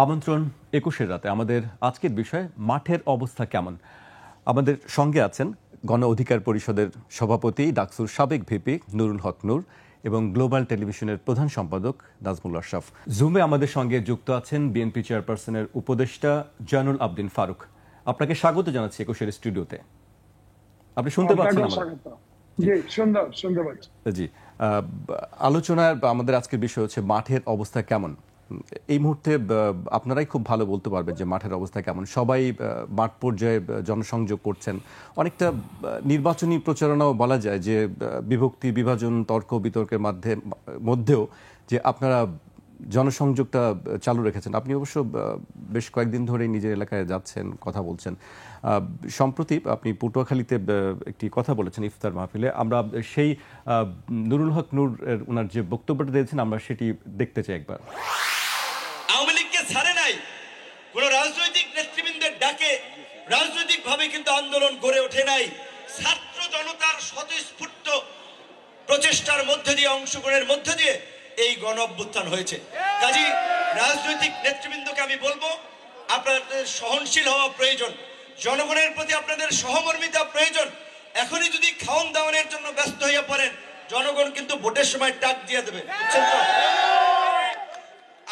আমন্ত্রণ ২১-এর রাতে। আমাদের আজকের বিষয় মাঠের অবস্থা কেমন। আমাদের সঙ্গে আছেন গণ অধিকার পরিষদের সভাপতি ডাকসুর সাবেক ভিপি নুরুল হক নূর এবং গ্লোবাল টেলিভিশনের প্রধান সম্পাদক নাজমুল আশরাফ। জুমে আমাদের সঙ্গে যুক্ত আছেন বিএনপি চেয়ারপারসনের উপদেষ্টা জয়নুল আবদিন ফারুক। আপনাকে স্বাগত জানাচ্ছি ২১-এর স্টুডিওতে। আপনি শুনতে পাচ্ছেন জি। আলোচনার আমাদের আজকের বিষয় হচ্ছে মাঠের অবস্থা কেমন। এই মুহূর্তে আপনারাই খুব ভালো বলতে পারবেন যে মাঠের অবস্থা কেমন। সবাই মাঠ পর্যায়ে জনসংযোগ করছেন। অনেকটা নির্বাচনী প্রচারণাও বলা যায় যে বিভক্তি বিভাজন তর্ক বিতর্কের মধ্যেও যে আপনারা জনসংযোগটা চালু রেখেছেন। আপনি অবশ্য বেশ কয়েকদিন ধরেই নিজের এলাকায় যাচ্ছেন, কথা বলছেন। সম্প্রতি আপনি পটুয়াখালীতে একটি কথা বলেছেন ইফতার মাহফিলে। আমরা সেই নুরুল হক নূর ওনার যে বক্তব্যটা দিয়েছেন আমরা সেটি দেখতে চাই একবার। আওয়ামী লীগকে ছাড়ে নাই, কোন রাজনৈতিক নেতৃবৃন্দের ডাকে রাজনৈতিকভাবে কিন্তু আন্দোলন গড়ে ওঠে নাই। ছাত্র জনতার স্বতঃস্ফূর্ত প্রচেষ্টার মধ্যে দিয়ে, অংশগ্রহণের মধ্যে দিয়ে এই গণ অভ্যুত্থান হয়েছে। কাজী রাজনৈতিক নেতৃবৃন্দকে আমি বলবো, আপনাদের সহনশীল হওয়া প্রয়োজন, জনগণের প্রতি আপনাদের সহমর্মিতা প্রয়োজন। এখনই যদি খাওয়ান দাওয়ানের জন্য ব্যস্ত হয়ে পড়েন, জনগণ কিন্তু ভোটের সময় টাক দিয়ে দেবে।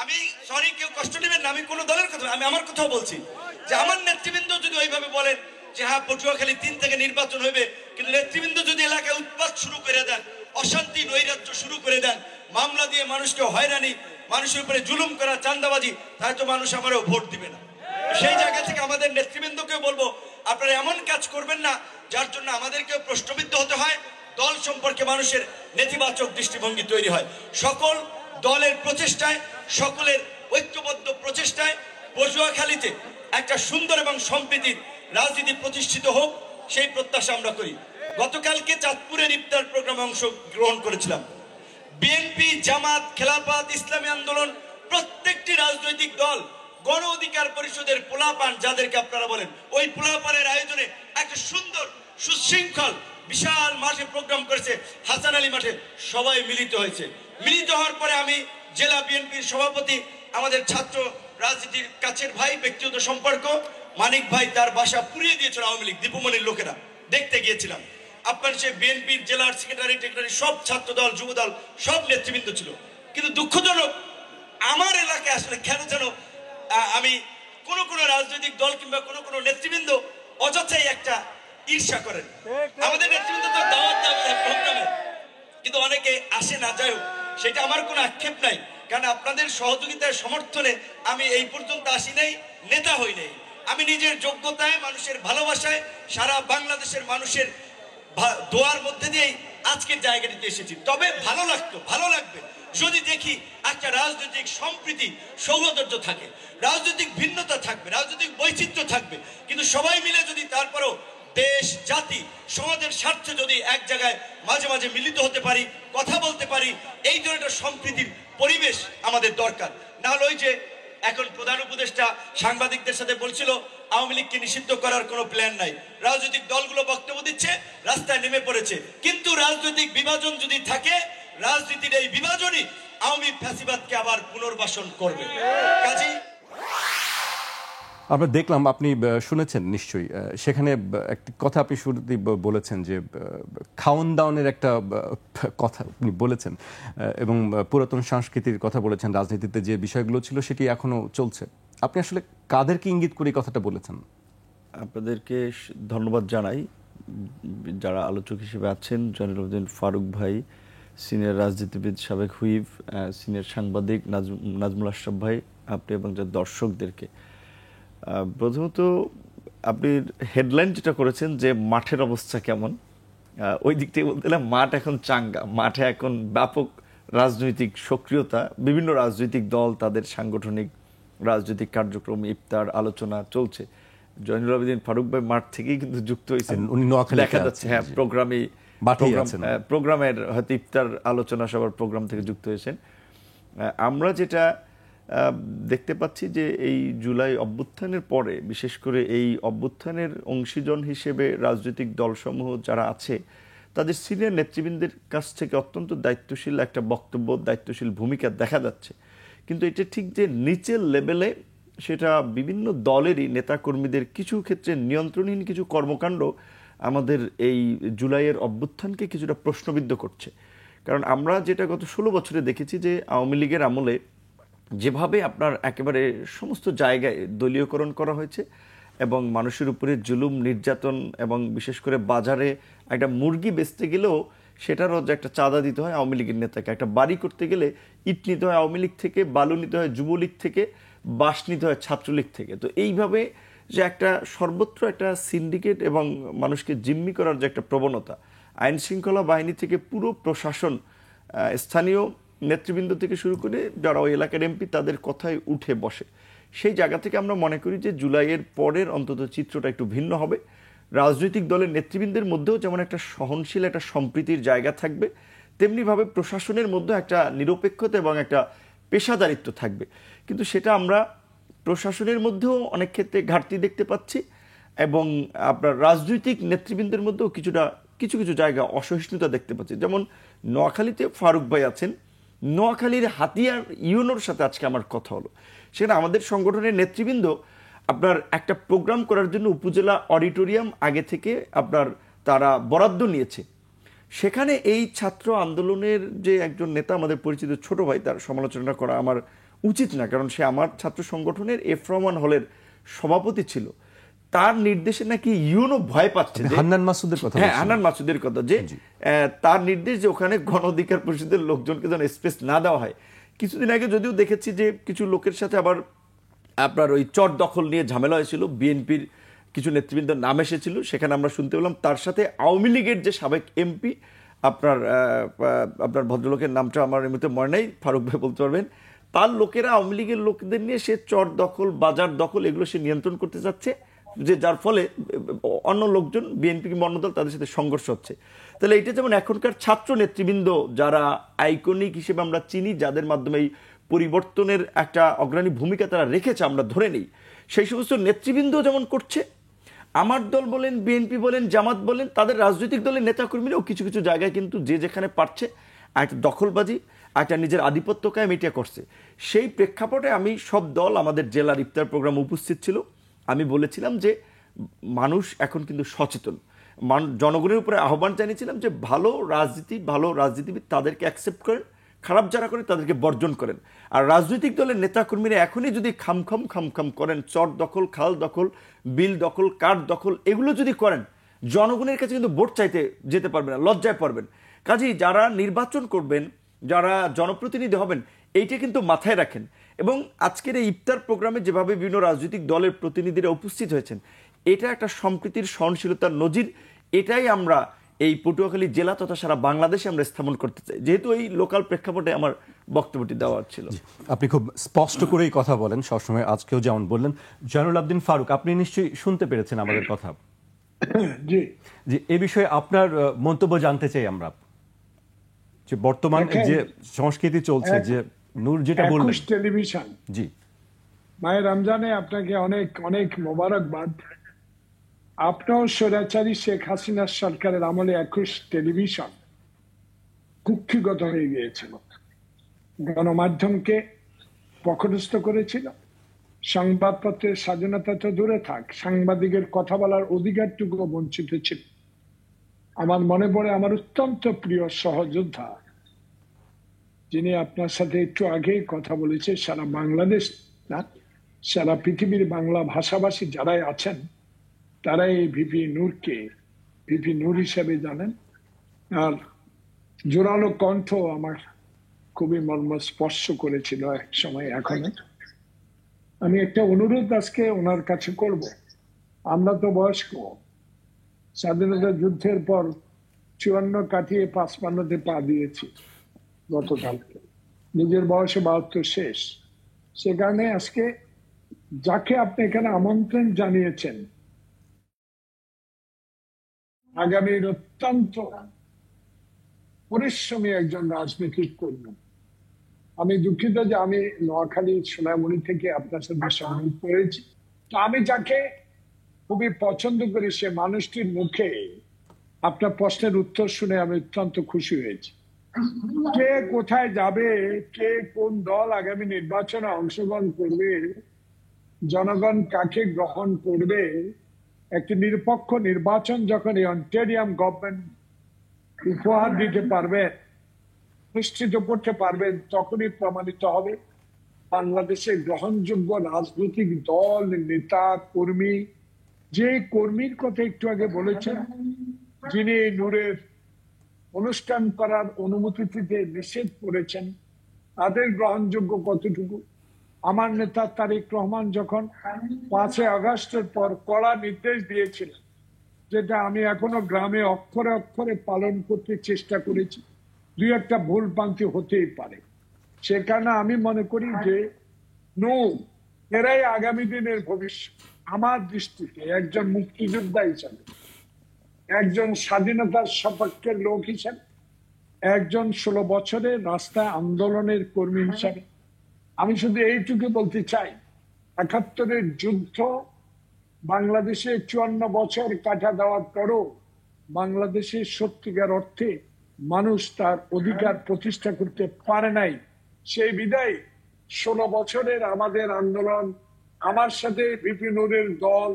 আমি সরি, কেউ কষ্ট নেবেন না, আমি কোন দলের কথা, আমি আমার কথাও বলছি যে আমার নেতৃবৃন্দ যদি ওইভাবে বলেন যে হ্যাঁ পটুয়াখালী ৩ থেকে নির্বাচন হবে, কিন্তু নেতৃবৃন্দ যদি এলাকায় উৎপাত শুরু করে দেন, অশান্তি নৈরাজ্য শুরু করে দেন, মামলা দিয়ে মানুষকে হয়রানি, মানুষের উপরে জুলুম করা, চাঁদাবাজি, তাই তো মানুষ আমারও ভোট দিবে না। সেই জায়গা থেকে আমাদের নেতৃবৃন্দকে বলবো, আপনারা এমন কাজ করবেন না যার জন্য আমাদেরকেও প্রশ্নবিদ্ধ হতে হয়, দল সম্পর্কে মানুষের নেতিবাচক দৃষ্টিভঙ্গি তৈরি হয়। সকল দলের প্রচেষ্টায়, সকলের ঐক্যবদ্ধ প্রচেষ্টায় পটুয়াখালীতে একটা সুন্দর এবং সম্প্রীতির রাজনীতি প্রতিষ্ঠিত হোক, সেই প্রত্যাশা আমরা করি। গতকালকে চাঁদপুরের ইফতার প্রোগ্রামে অংশগ্রহণ করেছিলাম। বিএনপি, জামাত, খেলাফত, ইসলামী আন্দোলন, প্রত্যেকটি রাজনৈতিক দল, গণ অধিকার পরিষদের পোলাপান যাদেরকে আপনারা বলেন, ওই পোলাপানের আয়োজনে একটা সুন্দর সুশৃঙ্খল বিশাল মাঠে প্রোগ্রাম করেছে, হাসান আলী মাঠে সবাই মিলিত হয়েছে। মিলিত হওয়ার পরে আমি জেলা বিএনপির সভাপতি, আমাদের ছাত্র রাজনীতির কাছের ভাই, ব্যক্তিগত সম্পর্ক মানিক ভাই, তার বাসা পুড়িয়ে দিয়েছিল আওয়ামী লীগ দীপুমনির লোকেরা, দেখতে গিয়েছিলাম। আপনার সে বিএনপির জেলার সেক্রেটারি সব ছাত্র দল, যুব দল, সব নেতৃবৃন্দ ছিল। কিন্তু দুঃখজনক, আমার এলাকায় আসলে কেন যেন আমি কোন রাজনৈতিক দল কিংবা কোন নেতৃবৃন্দ অযথাই একটা ঈর্ষা করেন। আমাদের নেতৃবৃন্দ তো দাওয়াত প্রোগ্রামে, কিন্তু অনেকে আসে না। যাই হোক, সেটা আমার কোনো আক্ষেপ নাই, কারণ আপনাদের সহযোগিতার সমর্থনে আমি এই পর্যন্ত আসি নাই, নেতা হই নাই। আমি নিজের যোগ্যতায়, মানুষের ভালোবাসায়, সারা বাংলাদেশের মানুষের দোয়ার মধ্যে দিয়েই আজকের জায়গাটিতে এসেছি। তবে ভালো লাগবে যদি দেখি একটা রাজনৈতিক সম্প্রীতি, সৌহার্দ্য থাকে, রাজনৈতিক ভিন্নতা থাকবে, রাজনৈতিক বৈচিত্র্য থাকবে, কিন্তু সবাই মিলে যদি তারপরও দেশ, জাতি, সমাজের স্বার্থে যদি এক জায়গায় মাঝে মাঝে মিলিত হতে পারি, কথা বলতে পারি, এই ধরনের সম্প্রীতির পরিবেশ আমাদের দরকার। না হলে ওই যে এখন প্রধান উপদেষ্টা সাংবাদিকদের সাথে বলছিল আওয়ামী লীগকে নিষিদ্ধ করার কোনো প্ল্যান নাই, রাজনৈতিক দলগুলো বক্তব্য দিচ্ছে, রাস্তায় নেমে পড়েছে। কিন্তু রাজনৈতিক বিভাজন যদি থাকে, রাজনীতির এই বিভাজনই আওয়ামী ফ্যাসিবাদকে আবার পুনর্বাসন করবে। কাজেই আমরা দেখলাম, আপনি শুনেছেন নিশ্চয়ই, সেখানে একটি কথা আপনি শুরুতেই বলেছেন যে খাওয়ান দাওয়ানের একটা কথা আপনি বলেছেন এবং পুরাতন সংস্কৃতির কথা বলেছেন, রাজনীতিতে যে বিষয়গুলো ছিল সেটি এখনো চলছে। আপনি আসলে কাদেরকে ইঙ্গিত করে কথাটা বলেছেন? আপনাদেরকে ধন্যবাদ জানাই যারা আলোচক হিসেবে আছেন, জয়নুল আবদিন ফারুক ভাই, সিনিয়র রাজনীতিবিদ, সাবেক হুইপ, সিনিয়র সাংবাদিক নাজমুল আশরাফ ভাই, আপনি এবং যারা দর্শকদেরকে। প্রথমত আপনি হেডলাইন যেটা করেছেন যে মাঠের অবস্থা কেমন, ওই দিক থেকে বলতে গেলে মাঠ এখন চাঙ্গা, মাঠে এখন ব্যাপক রাজনৈতিক সক্রিয়তা, বিভিন্ন রাজনৈতিক দল তাদের সাংগঠনিক রাজনৈতিক কার্যক্রম, ইফতার আলোচনা চলছে। জয়নুল আবেদিন ফারুক ভাই মাঠ থেকেই কিন্তু যুক্ত হয়েছেন, দেখা যাচ্ছে। হ্যাঁ, প্রোগ্রামের হয়তো ইফতার আলোচনা সবার প্রোগ্রাম থেকে যুক্ত হয়েছেন। আমরা যেটা দেখতে পাচ্ছি যে এই জুলাই অভ্যুত্থানের পরে, বিশেষ করে এই অভ্যুত্থানের অংশীজন হিসেবে রাজনৈতিক দলসমূহ যারা আছে, তাদের সিনিয়র নেতৃবৃন্দের কাছ থেকে অত্যন্ত দায়িত্বশীল একটা বক্তব্য, দায়িত্বশীল ভূমিকা দেখা যাচ্ছে। কিন্তু এটা ঠিক যে নিচের লেভেলে সেটা বিভিন্ন দলেরই নেতাকর্মীদের কিছু ক্ষেত্রে নিয়ন্ত্রণহীন কিছু কর্মকাণ্ড আমাদের এই জুলাইয়ের অভ্যুত্থানকে কিছুটা প্রশ্নবিদ্ধ করছে। কারণ আমরা যেটা গত 16 বছরে দেখেছি যে আওয়ামী লীগের আমলে যেভাবে আপনার একেবারে সমস্ত জায়গায় দলীয়করণ করা হয়েছে এবং মানুষের উপরে জুলুম নির্যাতন, এবং বিশেষ করে বাজারে একটা মুরগি বেচতে গেলেও সেটারও যে একটা চাঁদা দিতে হয় আওয়ামী লীগের নেতাকে, একটা বাড়ি করতে গেলে ইট নিতে হয় আওয়ামী লীগ থেকে, বালু নিতে হয় যুবলীগ থেকে, বাঁশ নিতে হয় ছাত্রলীগ থেকে। তো এইভাবে যে একটা সর্বত্র একটা সিন্ডিকেট এবং মানুষকে জিম্মি করার যে একটা প্রবণতা, আইন শৃঙ্খলা বাহিনী থেকে পুরো প্রশাসন, স্থানীয় নেতৃবৃন্দ থেকে শুরু করে যারা ওই এলাকার এমপি, তাদের কথায় উঠে বসে। সেই জায়গা থেকে আমরা মনে করি যে জুলাইয়ের পরের অন্তত চিত্রটা একটু ভিন্ন হবে। রাজনৈতিক দলের নেতৃবৃন্দের মধ্যেও যেমন একটা সহনশীল একটা সম্প্রীতির জায়গা থাকবে, তেমনিভাবে প্রশাসনের মধ্যে একটা নিরপেক্ষতা এবং একটা পেশাদারিত্ব থাকবে। কিন্তু সেটা আমরা প্রশাসনের মধ্যেও অনেক ক্ষেত্রে ঘাটতি দেখতে পাচ্ছি, এবং আপনার রাজনৈতিক নেতৃবৃন্দের মধ্যেও কিছু কিছু জায়গা অসহিষ্ণুতা দেখতে পাচ্ছি। যেমন নোয়াখালীতে ফারুক ভাই আছেন, নোয়াখালীর হাতিয়ার ইউনোর সাথে আজকে আমার কথা হলো, সেখানে আমাদের সংগঠনের নেতৃবৃন্দ আপনার একটা প্রোগ্রাম করার জন্য উপজেলা অডিটোরিয়াম আগে থেকে আপনার তারা বরাদ্দ নিয়েছে। সেখানে এই ছাত্র আন্দোলনের যে একজন নেতা, আমাদের পরিচিত ছোট ভাই, তার সমালোচনা করা আমার উচিত না, কারণ সে আমার ছাত্র সংগঠনের এফ রহমান হলের সভাপতি ছিল। তার নির্দেশে নাকি ইউনো ভয় পাচ্ছে, হান্নান মাসুদের কথা। হ্যাঁ, হান্নান মাসুদের কথা, যে তার নির্দেশ যে ওখানে গণ অধিকার পরিষদের লোকজনকে যেন স্পেস না দেওয়া হয়। কিছুদিন আগে যদিও দেখেছি যে কিছু লোকের সাথে আবার আপনার ওই চট দখল নিয়ে ঝামেলা হয়েছিল, বিএনপির কিছু নেতৃবৃন্দের নাম এসেছিল, সেখানে আমরা শুনতে পেলাম তার সাথে আওয়ামী লীগের যে সাবেক এমপি, আপনার ভদ্রলোকের নামটা আমার এমনিতে মনে নেই, ফারুক ভাই বলতে পারবেন, তার লোকেরা আওয়ামী লীগের লোকদের নিয়ে সে চট দখল, বাজার দখল, এগুলো সে নিয়ন্ত্রণ করতে যাচ্ছে, যে যার ফলে অন্য লোকজন, বিএনপি কিংবা অন্য দল, তাদের সাথে সংঘর্ষ হচ্ছে। তাহলে এটা যেমন এখনকার ছাত্র নেতৃবৃন্দ যারা আইকনিক হিসেবে আমরা চিনি, যাদের মাধ্যমে এই পরিবর্তনের একটা অগ্রণী ভূমিকা তারা রেখেছে আমরা ধরে নিই, সেই সমস্ত নেতৃবৃন্দ যেমন করছে, আমার দল বলেন, বিএনপি বলেন, জামাত বলেন, তাদের রাজনৈতিক দলের নেতাকর্মীরাও কিছু কিছু জায়গায় কিন্তু যে যেখানে পারছে একটা দখলবাজি, একটা নিজের আধিপত্য কায়েম এটা করছে। সেই প্রেক্ষাপটে আমি সব দল, আমাদের জেলার ইফতার প্রোগ্রাম উপস্থিত ছিল, আমি বলেছিলাম যে মানুষ এখন কিন্তু সচেতন, জনগণের উপরে আহ্বান জানিয়েছিলাম যে ভালো রাজনীতিবিদ তাদেরকে অ্যাকসেপ্ট করেন, খারাপ যারা করেন তাদেরকে বর্জন করেন। আর রাজনৈতিক দলের নেতাকর্মীরা এখনই যদি খামখাম করেন, চর দখল, খাল দখল, বিল দখল, কাঠ দখল, এগুলো যদি করেন, জনগণের কাছে কিন্তু ভোট চাইতে যেতে পারবে না, লজ্জায় পড়বেন। কাজেই যারা নির্বাচন করবেন, যারা জনপ্রতিনিধি হবেন, এইটা কিন্তু মাথায় রাখেন। এবং আজকের এই ইফতার প্রোগ্রামে যেভাবে বিভিন্ন রাজনৈতিক দলের প্রতিনিধিরা উপস্থিত হয়েছেন, এটা একটা সম্প্রীতির, সহনশীলতার নজির। এটাই আমরা এই পটুয়াখালী জেলা তথা সারা বাংলাদেশে আমরা স্থাপন করতে চাই, যেহেতু এই লোকাল প্রেক্ষাপটে আমার বক্তব্যটি দেওয়ার ছিল। আপনি খুব স্পষ্ট করেই কথা বলেন সবসময়, আজকেও যেমন বললেন। জয়নুল আবদিন ফারুক, আপনি নিশ্চয়ই শুনতে পেরেছেন আমাদের কথা। জি, এ বিষয়ে আপনার মন্তব্য জানতে চাই আমরা, যে বর্তমান যে সংস্কৃতি চলছে, যে নূর যেটা বললেন, টেলিভিশন, জি, মায়ের রমজানে আপনাকে অনেক অনেক মোবারকবাদ। আপনার স্বৈরাচারী শেখ হাসিনা সরকারের আমলে 21 টেলিভিশন কুক্ষিগত হয়ে গিয়েছিল, গণমাধ্যমকে পকটস্থ করেছিল, সংবাদপত্রের স্বাধীনতা তো দূরে থাক, সাংবাদিকের কথা বলার অধিকারটুকু বঞ্চিত ছিল। আমার মনে পড়ে আমার অত্যন্ত প্রিয় সহযোদ্ধা, যিনি আপনার সাথে একটু আগে কথা বলেছে, সারা বাংলাদেশ না, সারা পৃথিবীর বাংলা ভাষাভাষী যারাই আছেন তারা এই ভিপি নূর হিসেবে জানেন। আর জোরালো কণ্ঠ আমার খুবই মর্মস্পর্শ করেছিল এক সময়, এখনো। আমি একটা অনুরোধ আজকে ওনার কাছে করব। আমরা তো বয়স্ক, স্বাধীনতা যুদ্ধের পর 54 কাটিয়ে 55-তে পা দিয়েছি গতকালকে, নিজের বয়সে 72 শেষ। সে কারণে আজকে যাকে আপনি এখানে আমন্ত্রণ জানিয়েছেন, আগামীর অত্যন্ত পরিশ্রমী একজন রাজনৈতিক কর্মী। আমি দুঃখিত যে আমি নোয়াখালী সোনামণি থেকে আপনার সাথে সংযোগ করেছি। তো আমি যাকে খুবই পছন্দ করি, সে মানুষটির মুখে আপনার প্রশ্নের উত্তর শুনে আমি অত্যন্ত খুশি হয়েছি। কে কোথায় যাবে, কে কোন দল আগামী নির্বাচনে অংশগ্রহণ করবে, জনগণ কাকে গ্রহণ করবে, একটি নিরপেক্ষ নির্বাচন যখন এই অন্টারিয়াম গভর্নমেন্ট উপহার দিতে পারবে, নিশ্চিত করতে পারবেন, তখনই প্রমাণিত হবে বাংলাদেশের গ্রহণযোগ্য রাজনৈতিক দল, নেতা, কর্মী। যে কর্মীর কথা একটু আগে বলেছেন, যিনি নূরের অনুষ্ঠান করার অনুমতি দিতে নিষেধ করেছেন, তাদের গ্রহণযোগ্য কতটুকু? আমার নেতা তারেক রহমান যখন 5 আগস্টের পর কড়া নির্দেশ দিয়েছিলেন, যেটা আমি এখনো গ্রামে অক্ষরে অক্ষরে পালন করতে চেষ্টা করেছি, 2-1টা ভুল ভ্রান্তি হতেই পারে, সেখানে আমি মনে করি যে এরাই আগামী দিনের ভবিষ্যৎ। আমার দৃষ্টিতে একজন মুক্তিযোদ্ধা হিসাবে, একজন স্বাধীনতার সপক্ষের লোক হিসাবে, একজন 16 বছরের রাস্তায় আন্দোলনের কর্মী হিসাবে আমি শুধু এইটুকু বলতে চাই, 71-এর যুদ্ধ বাংলাদেশে 54 বছর কাটা দেওয়ার পরও বাংলাদেশের সত্যিকার অর্থে মানুষ তার অধিকার প্রতিষ্ঠা করতে পারে নাই। সেই বিদায় 16 বছরের আমাদের আন্দোলন, আমার সাথে ভিপি নূরের দল,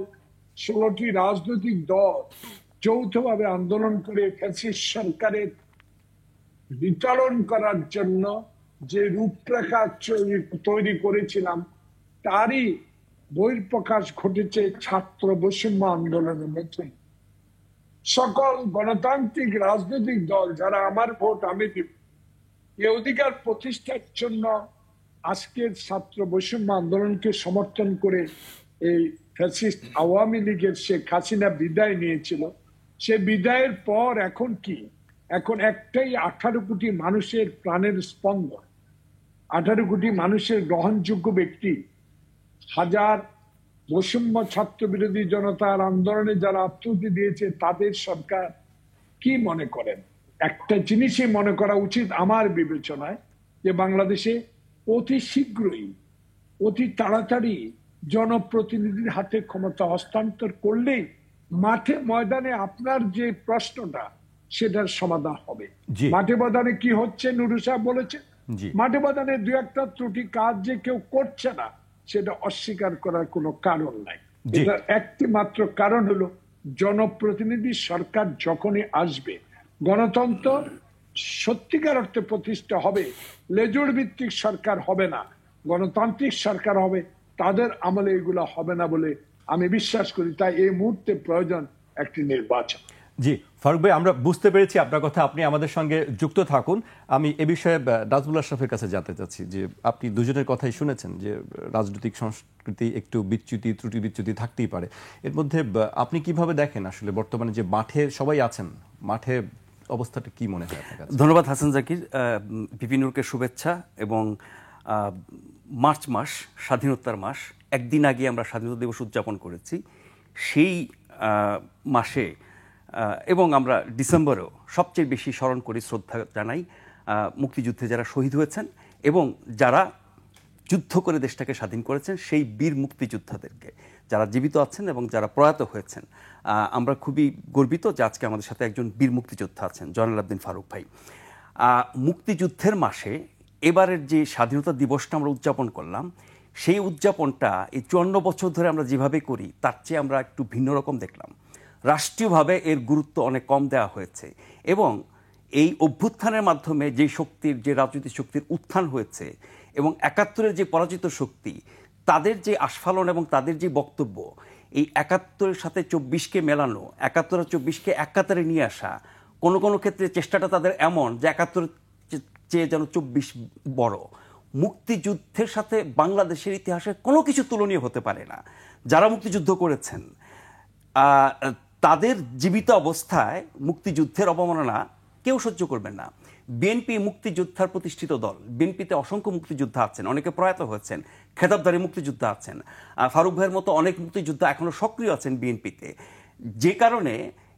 16টি রাজনৈতিক দল যৌথভাবে আন্দোলন করে ফ্যাসিস্ট সরকারের বিতাড়ন করার জন্য যে রূপরেখা তৈরি করেছিলাম, তারই বহিঃপ্রকাশ ঘটেছে ছাত্র বৈষম্য আন্দোলনের মধ্যে। সকল গণতান্ত্রিক রাজনৈতিক দল যারা আমার ভোট আমি দিব, এই অধিকার প্রতিষ্ঠার জন্য আজকের ছাত্র বৈষম্য আন্দোলনকে সমর্থন করে এই ফ্যাসিস্ট আওয়ামী লীগের শেখ হাসিনা বিদায় নিয়েছিল। সে বিদায়ের পর এখন কি? এখন একটাই 18 কোটি মানুষের প্রাণের স্পন্দন, 18 কোটি মানুষের গ্রহণযোগ্য ব্যক্তি, হাজার বৈষম্য ছাত্র বিরোধী জনতার আন্দোলনে যারা আত্মহত্যা দিয়েছে, তাদের সরকার কি মনে করেন? একটা জিনিসই মনে করা উচিত আমার বিবেচনায়, যে বাংলাদেশে অতি শীঘ্রই, অতি তাড়াতাড়ি জনপ্রতিনিধির হাতে ক্ষমতা হস্তান্তর করলেই মাঠে ময়দানে আপনার যে প্রশ্নটা, সেটার সমাধান হবে। মাঠে ময়দানে কি হচ্ছে নুরু সাহেব বলেছে, মাঠে ময়দানে 2-1টা ত্রুটি কাজ যে কেউ করছে না, সেটা অস্বীকার করার কোনো কারণ নাই। এটার একটি মাত্র কারণ হলো, জনপ্রতিনিধি সরকার যখনই আসবে, গণতন্ত্র সত্যিকার অর্থে প্রতিষ্ঠা হবে। লেজুর ভিত্তিক সরকার হবে না, গণতান্ত্রিক সরকার হবে। তাদের আমলে এগুলো হবে না বলে আমি বিশ্বাস করি। তাই এই মুহূর্তে প্রয়োজন একটি নির্বাচন। জি ফারুক ভাই, আমরা বুঝতে পেরেছি আপনার কথা, আপনি আমাদের সঙ্গে যুক্ত থাকুন। আমি এ বিষয়ে নাজমুল আশরাফের কাছে জানতে চাচ্ছি যে আপনি দুজনের কথাই শুনেছেন যে রাজনৈতিক সংস্কৃতি একটু বিচ্যুতি, ত্রুটি বিচ্যুতি থাকতেই পারে। এর মধ্যে আপনি কিভাবে দেখেন আসলে বর্তমানে যে মাঠে সবাই আছেন, মাঠে অবস্থাটা কি মনে হয় আপনার কাছে? ধন্যবাদ হাসান জাকির, ভিপি নূরকে শুভেচ্ছা। এবং মার্চ মাস স্বাধীনতার মাস, একদিন আগে আমরা স্বাধীনতা দিবস উদযাপন করেছি। সেই মাসে এবং আমরা ডিসেম্বরেও সবচেয়ে বেশি স্মরণ করি, শ্রদ্ধা জানাই মুক্তিযুদ্ধে যারা শহীদ হয়েছেন এবং যারা যুদ্ধ করে দেশটাকে স্বাধীন করেছেন, সেই বীর মুক্তিযোদ্ধাদেরকে, যারা জীবিত আছেন এবং যারা প্রয়াত হয়েছেন। আমরা খুবই গর্বিত যে আজকে আমাদের সাথে একজন বীর মুক্তিযোদ্ধা আছেন, জয়নুল আবদিন ফারুক ভাই। মুক্তিযুদ্ধের মাসে এবারের যে স্বাধীনতা দিবসটা আমরা উদযাপন করলাম, সেই উদযাপনটা এই 54 বছর ধরে আমরা যেভাবে করি, তার চেয়ে আমরা একটু ভিন্ন রকম দেখলাম। রাষ্ট্রীয়ভাবে এর গুরুত্ব অনেক কম দেওয়া হয়েছে এবং এই অভ্যুত্থানের মাধ্যমে যে শক্তির, যে রাজনৈতিক শক্তির উত্থান হয়েছে এবং 71-এর যে পরাজিত শক্তি, তাদের যে আস্ফালন এবং তাদের যে বক্তব্য, এই 71-এর সাথে 24-কে মেলানো, 71 আর 24-কে এক কাতারে নিয়ে আসা, কোনো কোনো ক্ষেত্রে চেষ্টাটা তাদের এমন যে 71-এর চেয়ে যেন 24 বড়। মুক্তিযুদ্ধের সাথে বাংলাদেশের ইতিহাসে কোনো কিছু তুলনীয় হতে পারে না। যারা মুক্তিযুদ্ধ করেছেন তাদের জীবিত অবস্থায় মুক্তিযুদ্ধের অবমাননা কেউ সহ্য করবেন না। বিএনপি মুক্তিযোদ্ধার প্রতিষ্ঠিত দল, বিএনপিতে অসংখ্য মুক্তিযোদ্ধা আছেন, অনেকে প্রয়াত হয়েছেন, খেতাবদারী মুক্তিযোদ্ধা আছেন, ফারুক ভাইয়ের মতো অনেক মুক্তিযোদ্ধা এখনো সক্রিয় আছেন বিএনপিতে। যে কারণে